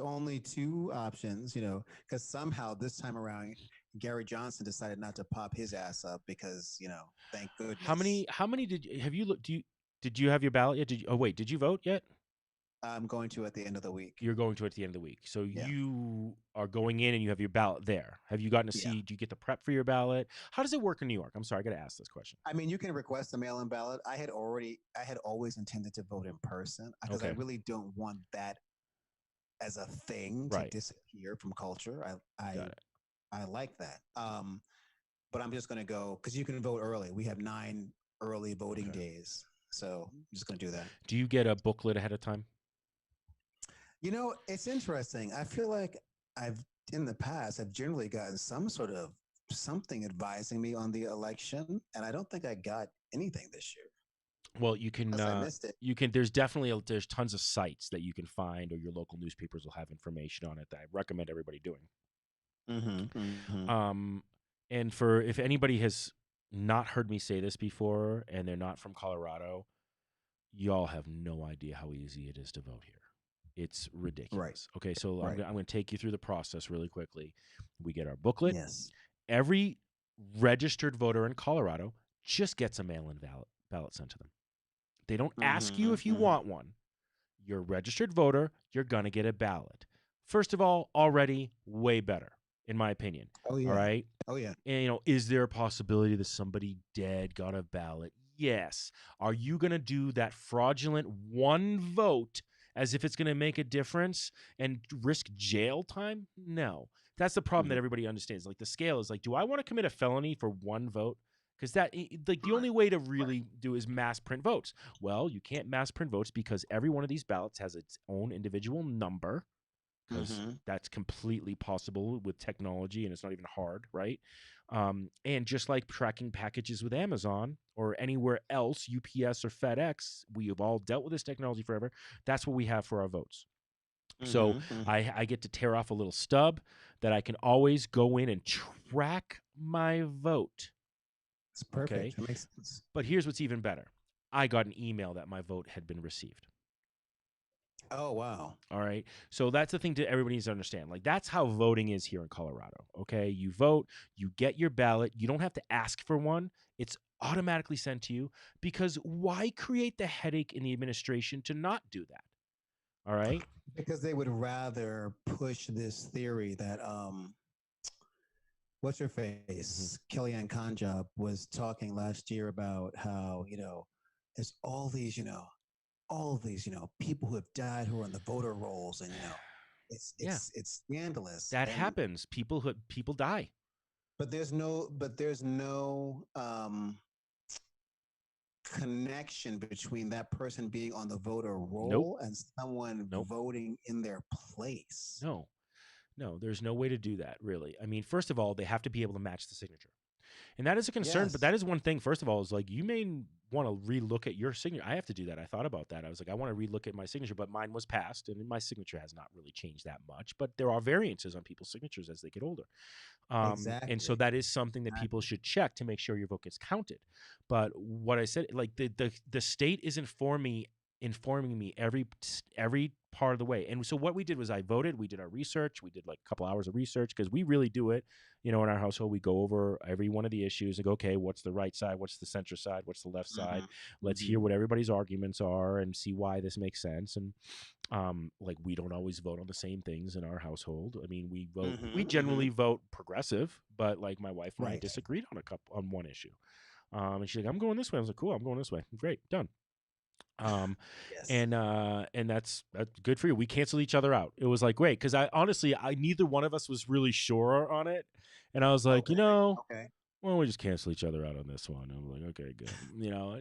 only two options, because somehow this time around Gary Johnson decided not to pop his ass up because, thank How goodness. many? How many have you looked? Did you have your ballot yet? Did you vote yet? I'm going to at the end of the week. You're going to at the end of the week. So Yeah. you are going in and you have your ballot there. Have you gotten to Yeah. see? Do you get the prep for your ballot? How does it work in New York? I'm sorry, I got to ask this question. I mean, you can request a mail-in ballot. I had always intended to vote in person because I Okay. really don't want that as a thing to Right. disappear from culture. I Got it. I like that. But I'm just going to go because you can vote early. We have 9 early voting Okay. days, so I'm just going to do that. Do you get a booklet ahead of time? It's interesting. I feel like in the past I've generally gotten some sort of something advising me on the election, and I don't think I got anything this year. Well, you can. Unless I missed it. You can. There's definitely there's tons of sites that you can find, or your local newspapers will have information on it that I recommend everybody doing. Mm-hmm, mm-hmm. And for if anybody has not heard me say this before and they're not from Colorado, y'all have no idea how easy it is to vote here. It's ridiculous. Right. Okay, so Right. I'm going to take you through the process really quickly. We get our booklet. Yes. Every registered voter in Colorado just gets a mail-in ballot sent to them. They don't ask you if you want one. You're a registered voter. You're going to get a ballot. First of all, already way better, in my opinion. Oh, yeah. All right? Oh, yeah. And, is there a possibility that somebody dead got a ballot? Yes. Are you going to do that fraudulent one vote as if it's going to make a difference and risk jail time? No. That's the problem that everybody understands. Like the scale is like, do I want to commit a felony for one vote? Because the only way to really do is mass print votes. Well, you can't mass print votes because every one of these ballots has its own individual number, because that's completely possible with technology and it's not even hard, right? And just like tracking packages with Amazon or anywhere else, UPS or FedEx, we have all dealt with this technology forever. That's what we have for our votes. So I get to tear off a little stub that I can always go in and track my vote. It's perfect. Okay? That makes sense. But here's what's even better. I got an email that my vote had been received. Oh, wow. All right. So that's the thing that everybody needs to understand. Like, that's how voting is here in Colorado. Okay. You vote, you get your ballot. You don't have to ask for one. It's automatically sent to you, because why create the headache in the administration to not do that? All right. Because they would rather push this theory that, what's her face? Kellyanne Conjob was talking last year about how, there's all these, people who have died who are on the voter rolls, and it's scandalous. That happens. People die. But there's no connection between that person being on the voter roll and someone voting in their place. No, there's no way to do that, really. I mean, first of all, they have to be able to match the signature. And that is a concern, but that is one thing. First of all, is like, you may want to relook at your signature. I have to do that. I thought about that. I was like, I want to relook at my signature, but mine was passed, and my signature has not really changed that much. But there are variances on people's signatures as they get older. Exactly. And so that is something that people should check to make sure your vote gets counted. But what I said, like the state is informing me every part of the way. And so what we did was I voted, we did our research, we did like a couple hours of research, because we really do it, in our household. We go over every one of the issues and go, okay, what's the right side? What's the center side? What's the left side? Let's hear what everybody's arguments are and see why this makes sense. And like, we don't always vote on the same things in our household. I mean, we generally vote progressive, but like my wife and I disagreed on one issue. And she's like, I'm going this way. I was like, cool, I'm going this way. Great, done. Yes. And that's good for you. We canceled each other out. It was like, great, because I honestly, neither one of us was really sure on it, and I was like, why don't we just cancel each other out on this one? I'm like, okay, good.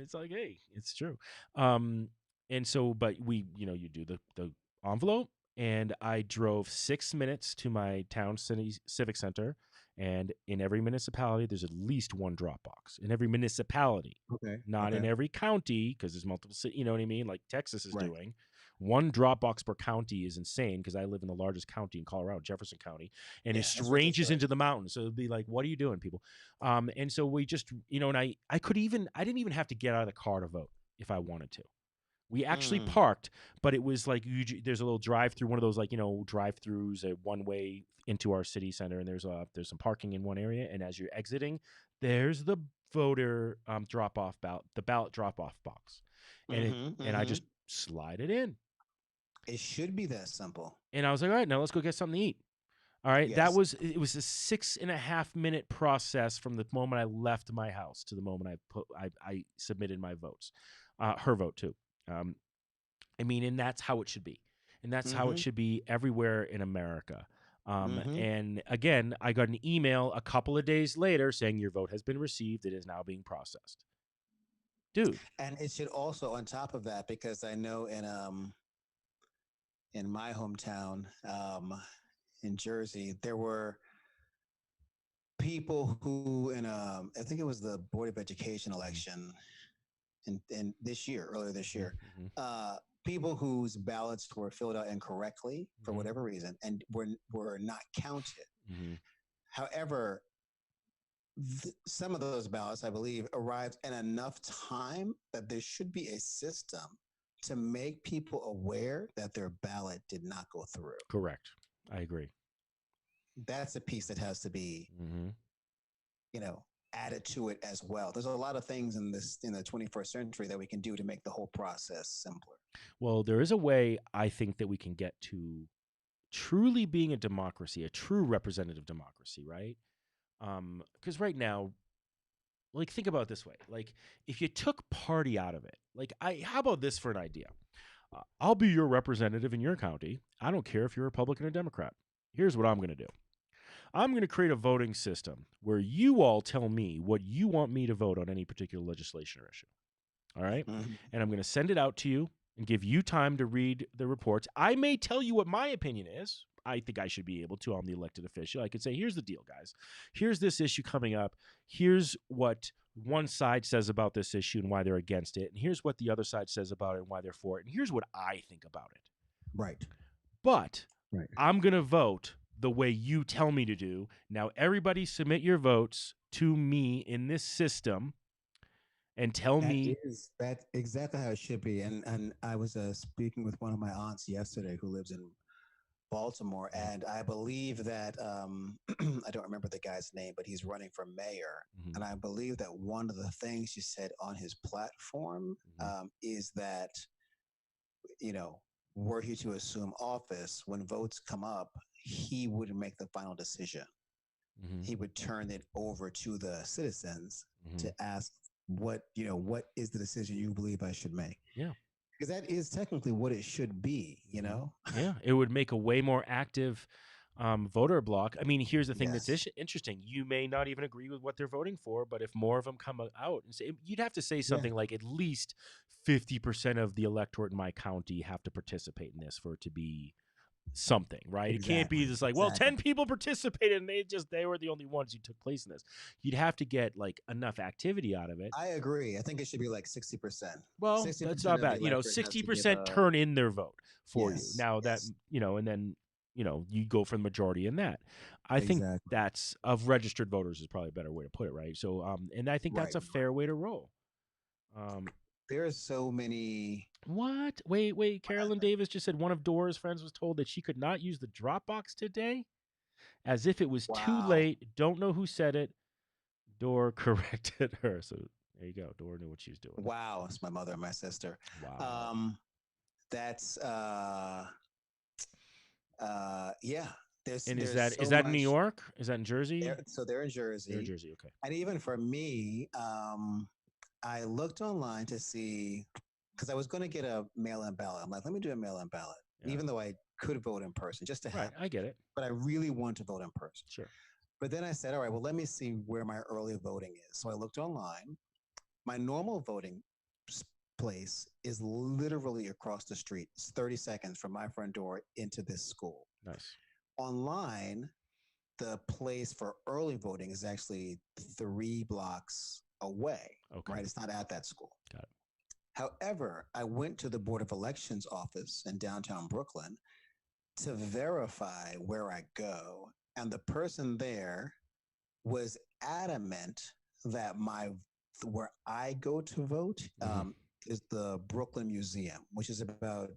It's like, hey, it's true. And so, but we, you do the envelope, and I drove 6 minutes to my town civic center. And in every municipality, there's at least one drop box. In every municipality, not in every county, because there's multiple cities. You know what I mean? Like Texas is doing, One drop box per county is insane because I live in the largest county in Colorado, Jefferson County, and it Yeah, that's ranges ridiculous. into the mountains. So it'd be like, what are you doing, people? And so we just, and I didn't even have to get out of the car to vote if I wanted to. We actually Mm. parked, but it was like there's a little drive through, one of those like drive throughs, a one way into our city center, and there's some parking in one area, and as you're exiting, there's the voter drop off ballot, the ballot drop off box, Mm-hmm, and I mm-hmm. just slide it in, It should be that simple. and I was like, all right, now let's go get something to eat. All right, Yes. it was a 6.5 minute process from the moment I left my house to the moment I submitted my votes, her vote too. Um, I mean, and that's how it should be. And that's how it Mm-hmm. should be everywhere in America. Mm-hmm. And again, I got an email a couple of days later saying your vote has been received. It is now being processed. Dude. And it should also, on top of that, because I know in my hometown, in Jersey, there were people who I think it was the Board of Education Mhm, election in this year, earlier this year, mhm, uh, people whose ballots were filled out incorrectly for mhm, whatever reason and were not counted. mhm. However, some of those ballots, I believe, arrived in enough time that there should be a system to make people aware that their ballot did not go through. Correct. I agree. That's a piece that has to be, Hmm. you know, added to it as well. There's a lot of things in the 21st century that we can do to make the whole process simpler. Well, there is a way I think that we can get to truly being a democracy, a true representative democracy, right? Because right now, like, think about it this way: like, if you took party out of it, like, how about this for an idea? I'll be your representative in your county. I don't care if you're Republican or Democrat. Here's what I'm going to do. I'm going to create a voting system where you all tell me what you want me to vote on any particular legislation or issue. All right. Mm-hmm. And I'm going to send it out to you and give you time to read the reports. I may tell you what my opinion is. I think I should be able to. I'm the elected official. I could say, here's the deal, guys. Here's this issue coming up. Here's what one side says about this issue and why they're against it. And here's what the other side says about it and why they're for it. And here's what I think about it. Right. But Right. I'm going to vote the way you tell me to do. Now, everybody submit your votes to me in this system and tell me. That's exactly how it should be. And I was speaking with one of my aunts yesterday who lives in Baltimore, and I believe that I don't remember the guy's name, but he's running for mayor. Mhm, And I believe that one of the things he said on his platform mhm, is that, you know, were he to assume office, when votes come up, he would make the final decision. mhm, He would turn it over to the citizens mhm. to ask what is the decision you believe I should make? Yeah. Because that is technically what it should be, you Mhm. know? Yeah, it would make a way more active voter block. I mean, here's the thing that's Yes. interesting. You may not even agree with what they're voting for, but if more of them come out and say, you'd have to say Yeah. something like at least 50% of the electorate in my county have to participate in this for it to be something, right? It can't be Exactly. just like, well, Exactly. 10 people participated and they were the only ones who took place in this. You'd have to get like enough activity out of it. I agree. I think it should be like 60%. Well, that's 60% not of the bad. electorate has to give 60% turn in their vote for you. yes. Now that, Yes. and then, you go for the majority in that. I think Exactly. that's of registered voters is probably a better way to put it, right? So, and I think that's Right. a fair way to roll. Um, There are so many what? Wait. Carolyn Davis just said one of Dora's friends was told that she could not use the Dropbox today, as if it was too wow. late. Don't know who said it. Dora corrected her. So there you go. Dora knew what she was doing. Wow. It's my mother and my sister. Wow. Um that's yeah. And is There's that is so that in New much York? Is that in Jersey? so they're in They're in Jersey. Jersey. Okay. And even for me, I looked online to see because I was going to get a mail-in ballot. I'm like, let me do a mail-in ballot, Yeah. even though I could vote in person just to Right. have. I get it. But I really want to vote in person. Sure. But then I said, all right, well, let me see where my early voting is. So I looked online. My normal voting place is literally across the street. It's 30 seconds from my front door into this school. Nice. Online, the place for early voting is actually 3 blocks away, Okay. right? It's not at that school. Got it. However, I went to the Board of Elections office in downtown Brooklyn to verify where I go. And the person there was adamant that my where I go to vote Hmm. is the Brooklyn Museum, which is about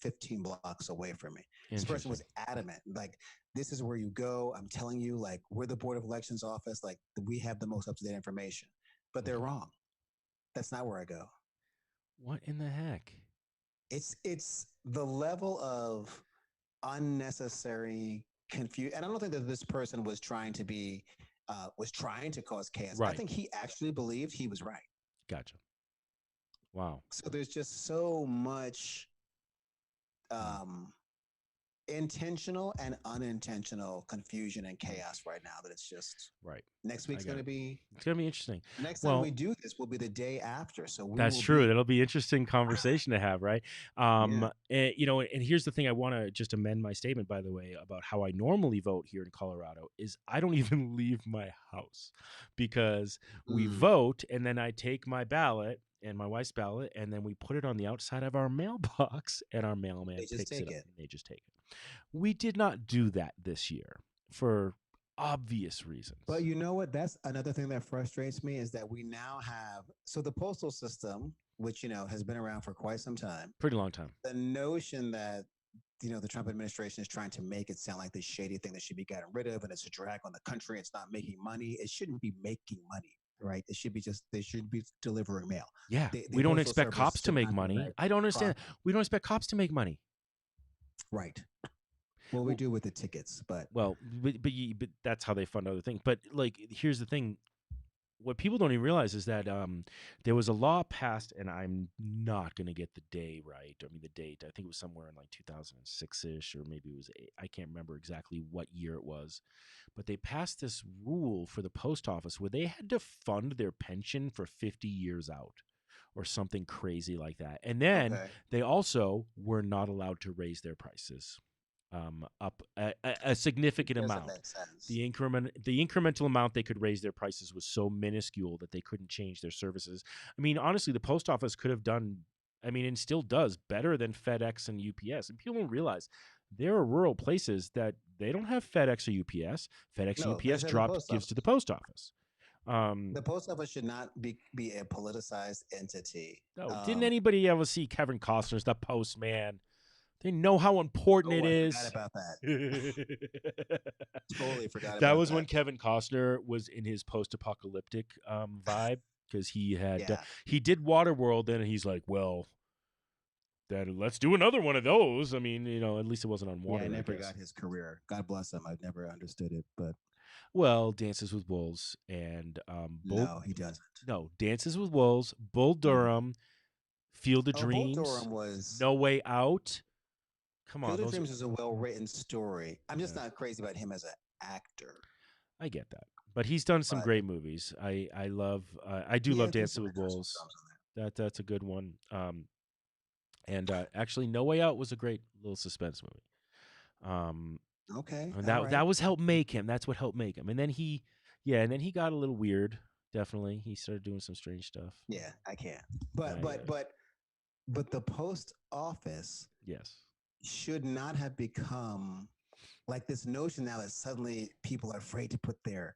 15 blocks away from me. This person Interesting. was adamant, like, this is where you go. I'm telling you, like, we're the Board of Elections office, like, we have the most up to date information. But they're Okay. wrong. That's not where I go. What in the heck? It's the level of unnecessary confusion. And I don't think that this person was trying to cause chaos. I Right. think he actually believed he was right. Gotcha. Wow. So there's just so much Mm. um, intentional and unintentional confusion and chaos right now that it's just Right. next I week's got going to it. be It's gonna be interesting. next time we Well, do this will be the day after. So we that's will true. be That'll be interesting conversation to have, right? yeah. And here's the thing: I want to just amend my statement, by the way, about how I normally vote here in Colorado. Is I don't even leave my house because we Mm, vote, and then I take my ballot and my wife's ballot, and then we put it on the outside of our mailbox, and our mailman they just picks it take up, it. and they just take it. We did not do that this year for obvious But reasons. you know what? That's another thing that frustrates me is that we now have so the postal system, which has been around for quite some time. Pretty long time. The notion that the Trump administration is trying to make it sound like this shady thing that should be gotten rid of, and it's a drag on the country. It's not making money. It shouldn't be making money, right? It should be just they should be delivering mail. Yeah, The we don't postal expect service cops to should make not be money. like I don't understand. profit, We don't expect cops to make money. right? Well, we Well, do with the tickets, but but that's how they fund other things. But like, here's the thing: what people don't even realize is that there was a law passed, and I'm not going to get the day right. I mean, the date. I think it was somewhere in like 2006 ish, or maybe it was. I can't remember exactly what year it was, but they passed this rule for the post office where they had to fund their pension for 50 years out. Or something crazy like that. And then okay, they also were not allowed to raise their prices up a it significant doesn't amount. make sense. The incremental amount they could raise their prices was so minuscule that they couldn't change their services. I mean, honestly, the post office could have done, I mean, and still does better than FedEx and UPS. And people don't realize there are rural places that they don't have FedEx or UPS. FedEx and No, they UPS just have the dropped post gives to the office. post office. Um, The post office should not be a politicized entity. no, didn't anybody ever see Kevin Costner's The Postman? They know how important it Oh, I forgot is. about that. Totally forgot That about was when that. Kevin Costner was in his post-apocalyptic vibe because Yeah. he did Waterworld, and he's like, well, then let's do another one of those. I mean, at least it wasn't on Yeah, I water, I never guess. got his career. God bless him. I've never understood it, but Well, Dances with Wolves and Bull. no, he doesn't. No, Dances with Wolves, Bull Mm. Durham, Field of Oh, Bull Dreams, Durham was No Way Out. Come on, Field of those are Dreams is a well written story. I'm just yeah. not crazy about him as an actor, I get that, but he's done some but great movies. I love I do love there's Dances some with interesting Wolves. films on That's a good one. And actually, No Way Out was a great little suspense movie. there. Okay, And all that right. was helped make him. That's what helped make him. And then he got a little weird. Definitely, he started doing some strange stuff. Yeah, I can. But Yeah. but but but the post office Yes. should not have become like this notion now that suddenly people are afraid to put their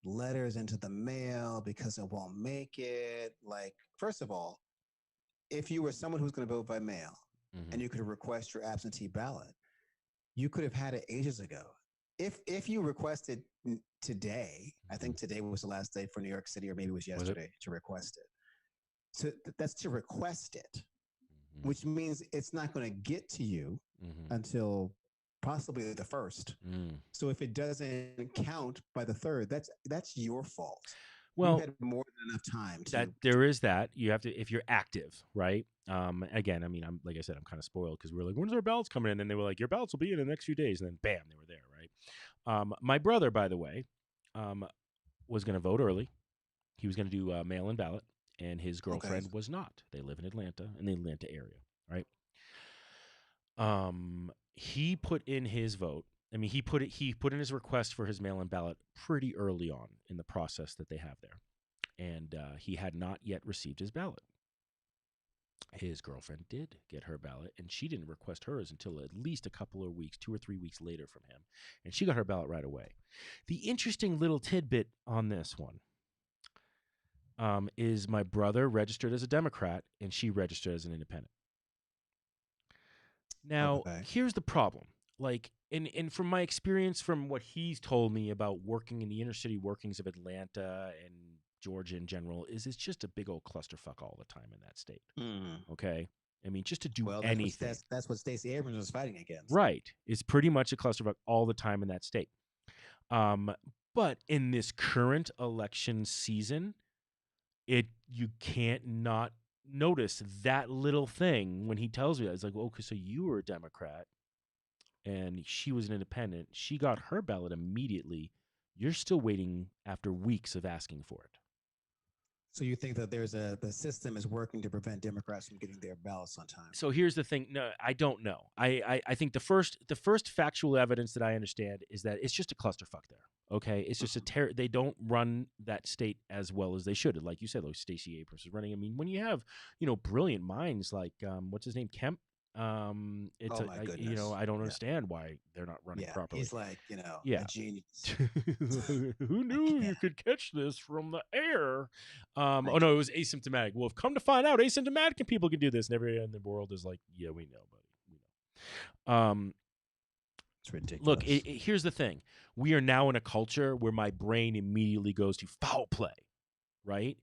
letters into the mail because it won't make it. Like, first of all, if you were someone who's going to vote by mail Hmm. and you could request your absentee ballot, you could have had it ages ago. If you requested today, I Hmm. think today was the last day for New York City, or maybe it was Was it? yesterday to request it. So that's to request it, Hmm. which means it's not going to get to you Hmm. until possibly the first. Mm. So if it doesn't count by the third, that's your fault. You Well, had more than enough time that to. there is that you have to if you're active, right? Again, I mean, I'm like I said, I'm kind of spoiled because we're like, when's our ballots coming in? And they were like, your ballots will be in the next few days, and then bam, they were there, right? My brother, by the way, um, was going to vote early. He was going to do a mail-in ballot, and his Okay. girlfriend was not. They live in Atlanta, in the Atlanta area, right? He put in his vote. I mean, he put in his request for his mail-in ballot pretty early on in the process that they have there, and he had not yet received his ballot. His girlfriend did get her ballot, and she didn't request hers until at least a couple of weeks, 2 or 3 weeks later from him. And she got her ballot right away. The interesting little tidbit on this one is my brother registered as a Democrat, and she registered as an independent. Now, Okay. here's the problem. Like, and from my experience, from what he's told me about working in the inner city workings of Atlanta and Georgia in general, is it's just a big old clusterfuck all the time in that state. Mm. Okay. I mean, just to do Well, anything. that's what Stacey Abrams was fighting against. Right. It's pretty much a clusterfuck all the time in that state. But in this current election season, you can't not notice that little thing when he tells me that. It's like, okay, so you were a Democrat and she was an independent. She got her ballot immediately. You're still waiting after weeks of asking for it. So you think that the system is working to prevent Democrats from getting their ballots on time? So here's the thing. No, I don't know. I think the first factual evidence that I understand is that it's just a clusterfuck there. Okay, it's just they don't run that state as well as they should. Like you said, like Stacey Abrams is running. I mean, when you have brilliant minds like what's his name, Kemp. It's Oh my goodness. I don't Yeah. understand why they're not running Yeah, properly. he's like, Yeah. a genius. Who knew you could catch this from the air? Oh no, it was asymptomatic. Well, if come to find out, asymptomatic people can do this, and everyone in the world is like, yeah, we know, buddy, we know. It's ridiculous. Look, here's the thing: we are now in a culture where my brain immediately goes to foul play, right?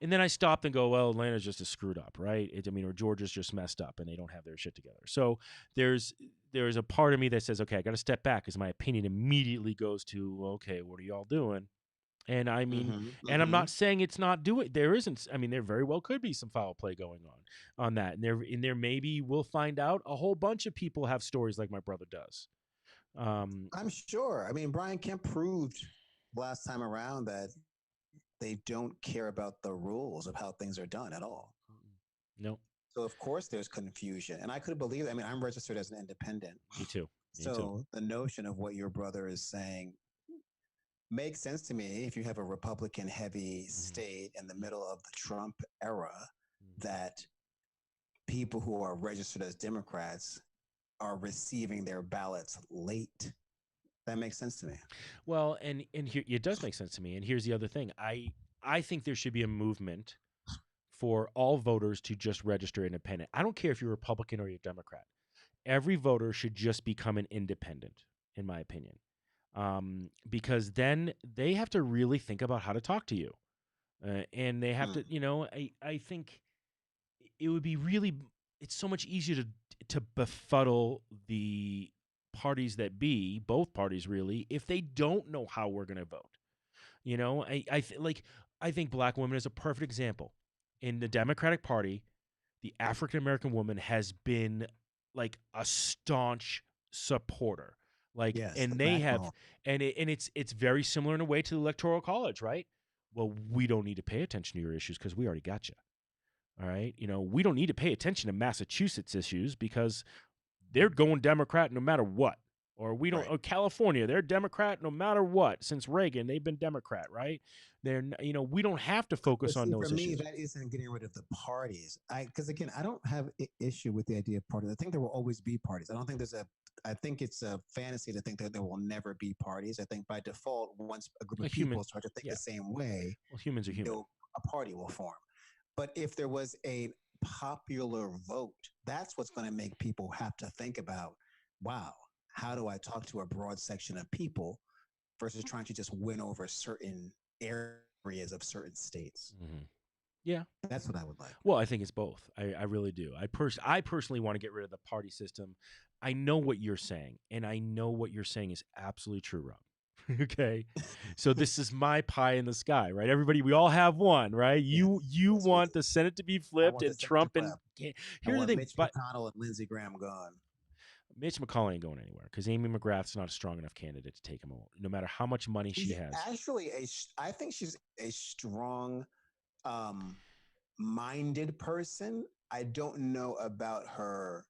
And then I stopped and go, well, Atlanta's just as screwed up, right? Or Georgia's just messed up and they don't have their shit together. So there's a part of me that says, okay, I got to step back because my opinion immediately goes to, okay, what are y'all doing? And I mean, and I'm not saying it's not doing. There isn't. I mean, there very well could be some foul play going on that, and there maybe we'll find out a whole bunch of people have stories like my brother does. I'm sure. I mean, Brian Kemp proved last time around that they don't care about the rules of how things are done at all. No. So of course there's confusion, and I could believe it. I mean, I'm registered as an independent. Me too. So the notion of what your brother is saying makes sense to me. If you have a Republican heavy state in the middle of the Trump era, that people who are registered as Democrats are receiving their ballots late. That makes sense to me. Well, and here it does make sense to me. And here's the other thing: I think there should be a movement for all voters to just register independent. I don't care if you're Republican or you're Democrat. Every voter should just become an independent, in my opinion, because then they have to really think about how to talk to you, and they have to. I think it would be really. It's so much easier to befuddle the parties that be, both parties really, if they don't know how we're going to vote. I think black women is a perfect example. In the Democratic Party, the African American woman has been like a staunch supporter. Like, yes, and they have, and it's very similar in a way to the Electoral College, right? Well, we don't need to pay attention to your issues because we already got you. All right, we don't need to pay attention to Massachusetts issues because they're going Democrat no matter what. Or we don't. Right. Or California, they're Democrat no matter what. Since Reagan, they've been Democrat, right? They're, we don't have to focus on those issues. For me, that isn't getting rid of the parties. Because again, I don't have an issue with the idea of parties. I think there will always be parties. I don't think I think it's a fantasy to think that there will never be parties. I think by default, once a group of people start to think the same way, well, humans are human. A party will form. But if there was a popular vote, that's what's going to make people have to think about, wow, how do I talk to a broad section of people versus trying to just win over certain areas of certain states? Yeah. That's what I would like. Well, I think it's both. I really do. I personally want to get rid of the party system. I know what you're saying, and I know what you're saying is absolutely true, Rob. Okay, so this is my pie in the sky, right? Everybody, we all have one, right? You want the Senate to be flipped and Trump and here's the thing: Mitch McConnell and Lindsey Graham gone. Mitch McConnell ain't going anywhere because Amy McGrath's not a strong enough candidate to take him on, no matter how much money she has. Actually, I think she's a strong, minded person. I don't know about her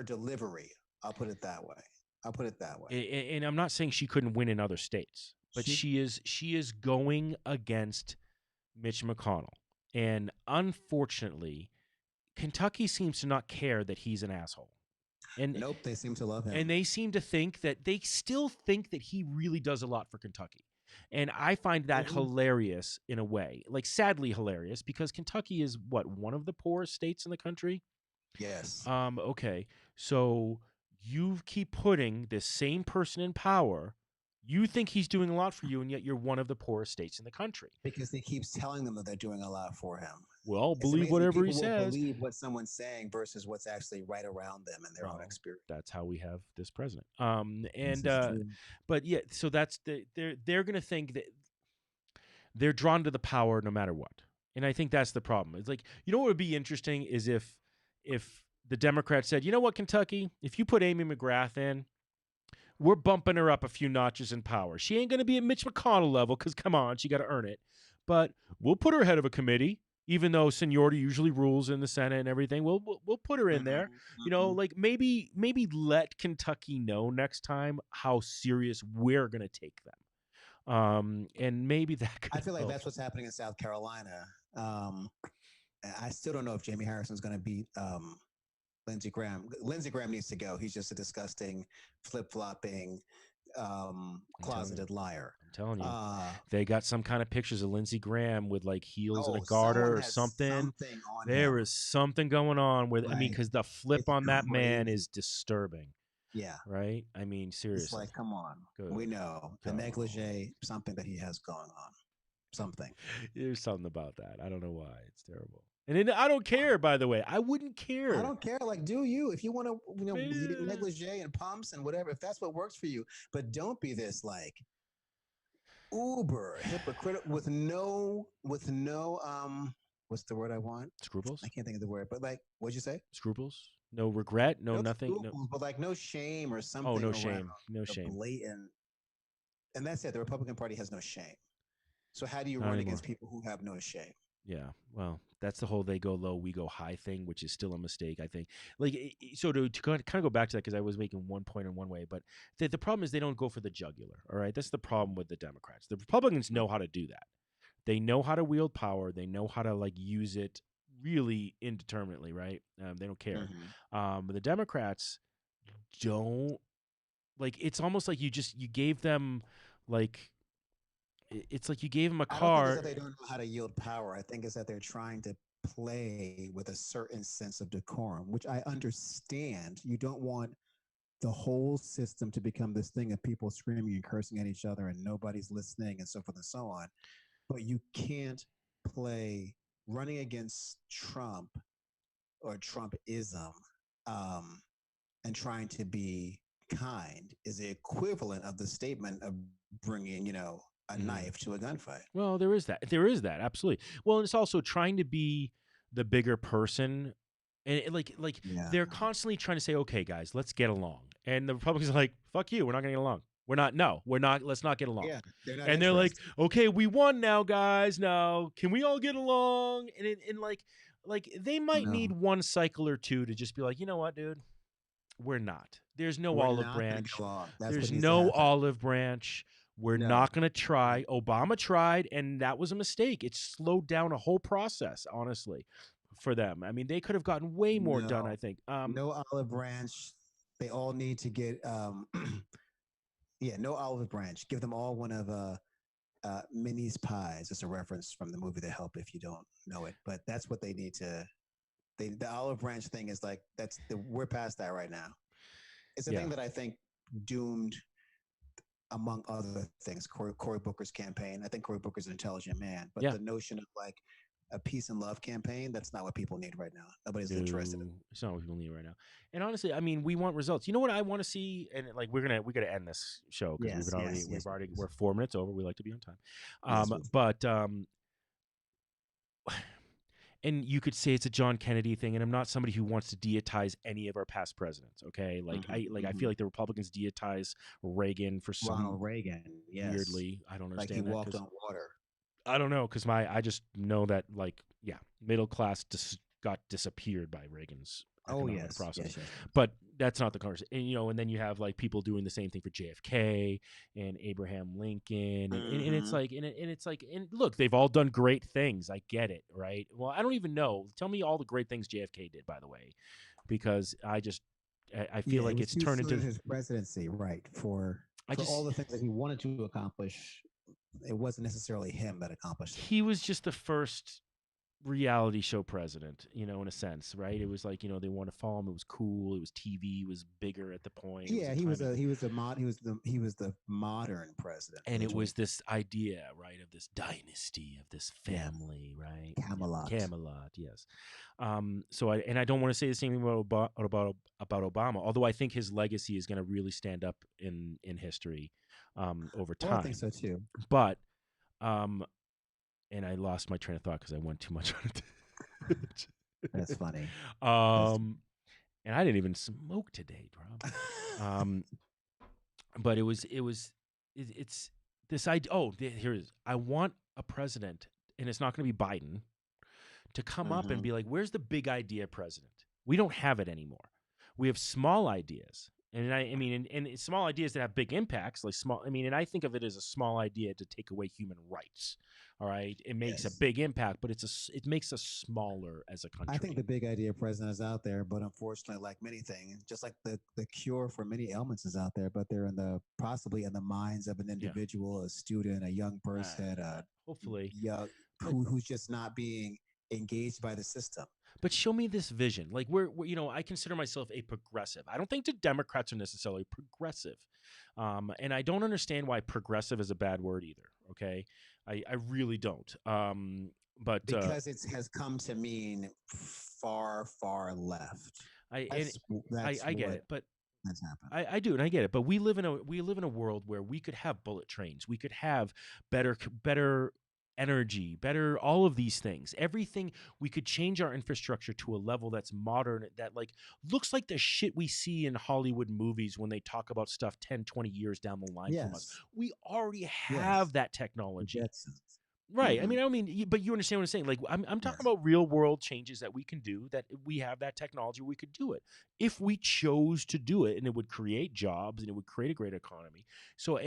delivery. I'll put it that way. And I'm not saying she couldn't win in other states, but she is going against Mitch McConnell. And unfortunately, Kentucky seems to not care that he's an asshole. And Nope, they seem to love and him. they seem to think that they still think that he really does a lot for Kentucky. And I find that Mhm. hilarious in a way, like sadly hilarious, because Kentucky is what, one of the poorest states in the country. Yes, Okay. So you keep putting this same person in power. You think he's doing a lot for you, and yet you're one of the poorest states in the country. because he keeps telling them that they're doing a lot for him. Well, It's believe amazing. whatever he People will says. believe what someone's saying versus what's actually right around them in their own Well, experience. that's how we have this president. This And is true. but yeah, so that's they're gonna think that they're drawn to the power no matter what. And I think that's the problem. It's like, you know what would be interesting is if the Democrats said, you know what, Kentucky, if you put Amy McGrath in, we're bumping her up a few notches in power. She ain't going to be at Mitch McConnell level because, come on, she got to earn it. But we'll put her head of a committee, even though seniority usually rules in the Senate and everything. We'll put her in there. Mhm, You know, mhm. like maybe let Kentucky know next time how serious we're going to take them. And maybe that I could feel like help. that's what's happening in South Carolina. I still don't know if Jamie Harrison's going to beat Lindsey Graham. Lindsey Graham needs to go. He's just a disgusting, flip flopping, I'm telling you. closeted liar. I'm telling you. Uh, They got some kind of pictures of Lindsey Graham with like heels and a oh, garter someone or has something. something on There him. is something going on with, I mean, Like, because the flip it's on that man crazy. is disturbing, Yeah. right? I mean, It's seriously. like, come on. We Good know a God. negligee, something that he has going on. Something. There's something about that. I don't know why. It's terrible. I don't care, by the way. I wouldn't I care. don't care. Like, do you? If you want to, Man. negligee and pumps and whatever, if that's what works for you, but don't be this like uber hypocritical with no what's the word I want? I Scruples? can't think of the word, but like, what'd you say? Scruples? No regret? No No nothing? No. scruples, but like no shame or Oh, something no around shame. No the shame. blatant. And that's it. The Republican Party has no shame. So how do you Not run anymore. against people who have no shame? Yeah, well, that's the whole they go low, we go high thing, which is still a mistake, I think. Like, so to kind of go back to that, because I was making one point in one way, but the problem is they don't go for the jugular. All right, that's the problem with the Democrats. The Republicans know how to do that. They know how to wield power. They know how to like use it really indeterminately, right? They don't care. Mm-hmm. But the Democrats don't, like. It's almost like you gave them like it's like you gave them a I don't think it's car. that they don't know how to yield power. I think it's that they're trying to play with a certain sense of decorum, which I understand. You don't want the whole system to become this thing of people screaming and cursing at each other and nobody's listening and so forth and so on. But you can't play running against Trump or Trumpism um, and trying to be kind is the equivalent of the statement of bringing, a Mhm. knife to a gunfight. Well, there is that. There is that, absolutely. Well, and it's also trying to be the bigger person, and like Yeah. they're constantly trying to say, "Okay, guys, let's get along," and the Republicans are like, "Fuck you, we're not gonna get along. We're not. No, we're not. Let's not get along." Yeah. They're not And they're like, interested. "Okay, we won now, guys. Now, can we all get along?" And like they might need No, one cycle or two to just be like, you know what, dude, we're not. There's no we're olive not going to branch. get along. That's what There's needs to no happen. olive branch. We're No. not going to try. Obama tried, and that was a mistake. It slowed down a whole process, honestly, for them. I mean, they could have gotten way more done, I No. think. No olive branch. They all need to get, yeah, no olive branch. Give them all one of Minnie's pies. It's a reference from the movie The Help if you don't know it. But that's what they need to. The olive branch thing is like we're past that right now. It's a Yeah. thing that I think doomed, among other things, Cory Booker's campaign. I think Cory Booker's an intelligent man, but Yeah. the notion of like a peace and love campaign, that's not what people need right now. Nobody's interested in. No, it's not what people need right now. And honestly, I mean, we want results. You know what I want to see? And like, we gotta end this show because Yes, yes, yes, we're 4 minutes over. We like to be on time. yes, we do. But and you could say it's a John Kennedy thing, and I'm not somebody who wants to deitize any of our past presidents. Okay, I feel Mm-hmm. like the Republicans deitize Reagan for some Ronald Reagan, yes, weirdly. I don't like he understand that walked because on water. I don't know because I just know that like, yeah, middle class got disappeared by Reagan's Oh economic yes, process. yes, yes, yes. But that's not the conversation. And, and then you have like people doing the same thing for JFK and Abraham Lincoln, and it's Mm-hmm. like, and it's like, and look, they've all done great things. I get it, right? Well, I don't even know. Tell me all the great things JFK did, by the way, because I feel Yeah, it like was it's too turned soon into. in his presidency, right? I For all just the things that he wanted to accomplish, it wasn't necessarily him that accomplished them. he was just the first reality show president, in a sense, right? It was like, they want to follow him. It was cool. It was TV was bigger at the point. It was Yeah, a time of, he was the modern president for and the it was 20. this idea, right, of this dynasty, of this Yeah, family, right? Yeah, Camelot. Camelot, yes. So I don't want to say the same thing about Obama, although I think his legacy is going to really stand up in history over Well, I think time. so too. But um, and I lost my train of thought because I went too much on it. That's funny. That's um, and I didn't even smoke today, Rob. But it's this idea. Oh, here it is. I want a president, and it's not going to be Biden, to come up and hmm be like, "Where's the big idea, president?" We don't have it anymore. We have small ideas, and I mean, and small ideas that have big impacts, like small. I mean, and I think of it as a small idea to take away human rights. All right, it makes a Yes. big impact, but it makes us smaller as a I think country. the big idea president is out there, but unfortunately, like many things, just like the cure for many ailments is out there, but they're possibly in the minds of an Yeah. individual, a student, a young person, Hopefully, young but who's just not being engaged by the system. But show me this vision. Like I consider myself a progressive. I don't think the Democrats are necessarily progressive, and I don't understand why progressive is a bad word either. Okay, I really don't. But Because it has come to mean far, far left. I and That's that's I get what it. But has happened. I do, and I get it. But we live in a world where we could have bullet trains. We could have better energy, better all of these things. Everything we could change our infrastructure to a level that's modern, that like looks like the shit we see in Hollywood movies when they talk about stuff 10, 20 years down the line from us. Yes, We already yes, have that the technology. Jetsons. Right. hmm I mean, but you understand what I'm saying. Like, I'm talking Yes, about real world changes that we can do. That we have that technology, we could do it if we chose to do it, and it would create jobs and it would create a great economy. So,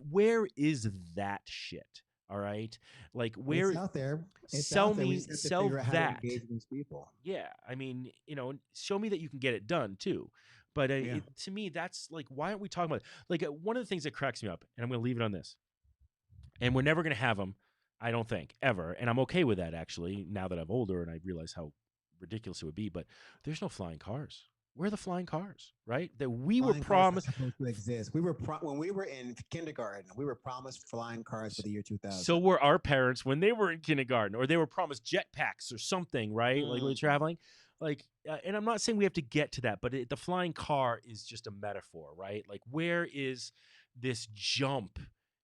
where is that shit? All right, like it's where? out there. It's Sell out there. We me, just have to sell figure out how to that. engage these people. Yeah, I mean, show me that you can get it done too. But Yeah. to me, that's like, why aren't we talking about it? Like, one of the things that cracks me up, and I'm going to leave it on this, and we're never going to have them, I don't think, ever. And I'm okay with that, actually, now that I'm older and I realize how ridiculous it would be. But there's no flying cars. Where are the flying cars, right? That we were Flying cars are promised. supposed to exist. When we were in kindergarten, we were promised flying cars for the year So 2000. were our parents when they were in kindergarten, or they were promised jetpacks or something, right? Like when you're Mm. traveling. Like, and I'm not saying we have to get to that, but the flying car is just a metaphor, right? Like, where is this jump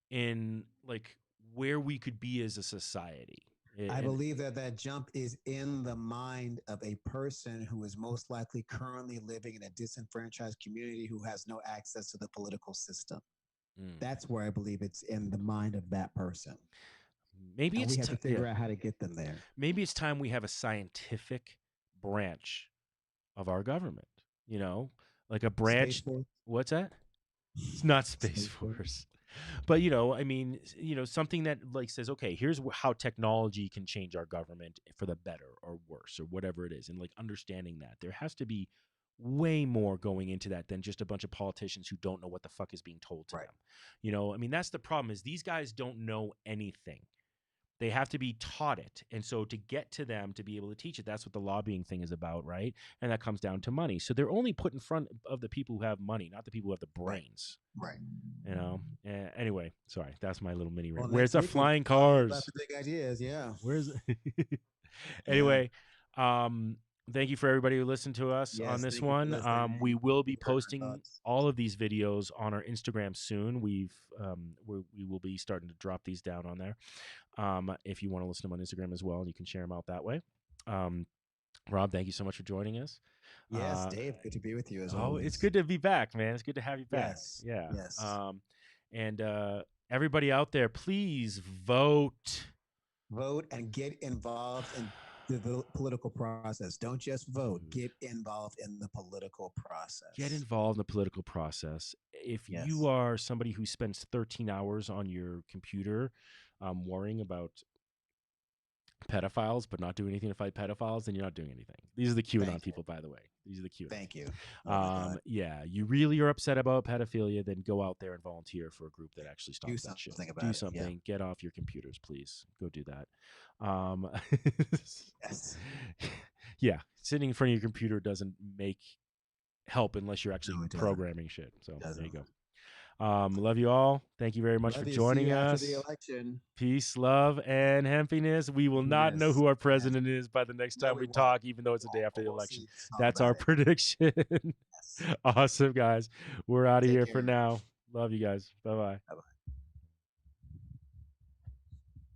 in, like, where we could be as a society? I And believe that that jump is in the mind of a person who is most likely currently living in a disenfranchised community who has no access to the political system. mm, That's where I believe it's in the mind of that person. maybe And we it's have to yeah, figure out how to get them there. maybe it's time we have a scientific branch of our government. You know, like a Space branch. Force. What's that? It's not Space Space Force. Force. But I mean, something that like says, okay, here's how technology can change our government for the better or worse or whatever it is, and like understanding that there has to be way more going into that than just a bunch of politicians who don't know what the fuck is being told to Right. them. I mean, that's the problem, is these guys don't know anything. They have to be taught it. And so to get to them to be able to teach it, that's what the lobbying thing is about, right? And that comes down to money. So they're only put in front of the people who have money, not the people who have the Right. brains. Right. Anyway, sorry, that's my little mini rant. Well, Where's next the week we'll flying be talking about cars? the big ideas. Yeah. Where's Yeah. anyway? Thank you for everybody who listened to us on Yes. this Thank you for one. listening. We will be You've heard our posting thoughts. all of these videos on our Instagram soon. We will be starting to drop these down on there. If you want to listen to them on Instagram as well, you can share them out that way. Rob, thank you so much for joining us. Yes, Dave. Good to be with you as Oh, it's always. good to be back, man. It's good to have you back. Yes. Yeah. Yes. And everybody out there, please vote. Vote and get involved and the political process. Don't just vote. Dude, Get involved in the political get process. involved in the political process. If you Yes. are somebody who spends 13 hours on your computer worrying about pedophiles but not doing anything to fight pedophiles, then you're not doing anything. These are the QAnon Thank you. people, by the way. These are the QAnon Thank people. you. Oh my God. Yeah, you really are upset about pedophilia, then go out there and volunteer for a group that actually Do stops that shit. something Do about it. Yeah. something. Get off your computers, please. Go do that. Um, Yes. yeah, sitting in front of your computer doesn't make help unless you're actually No, it doesn't. programming shit. So It there you doesn't. go. Love you all. Thank you very much for Love you. See you joining after the us. election. Peace, love, and happiness. We will not know Yes. who our Yes. president is by the next No, time we we won't. talk, even though it's the day after But the we'll election. see. Talk That's about our it. prediction. Yes. Awesome, guys. We're out of Take here for care. now. Love you guys. Bye bye. Bye bye.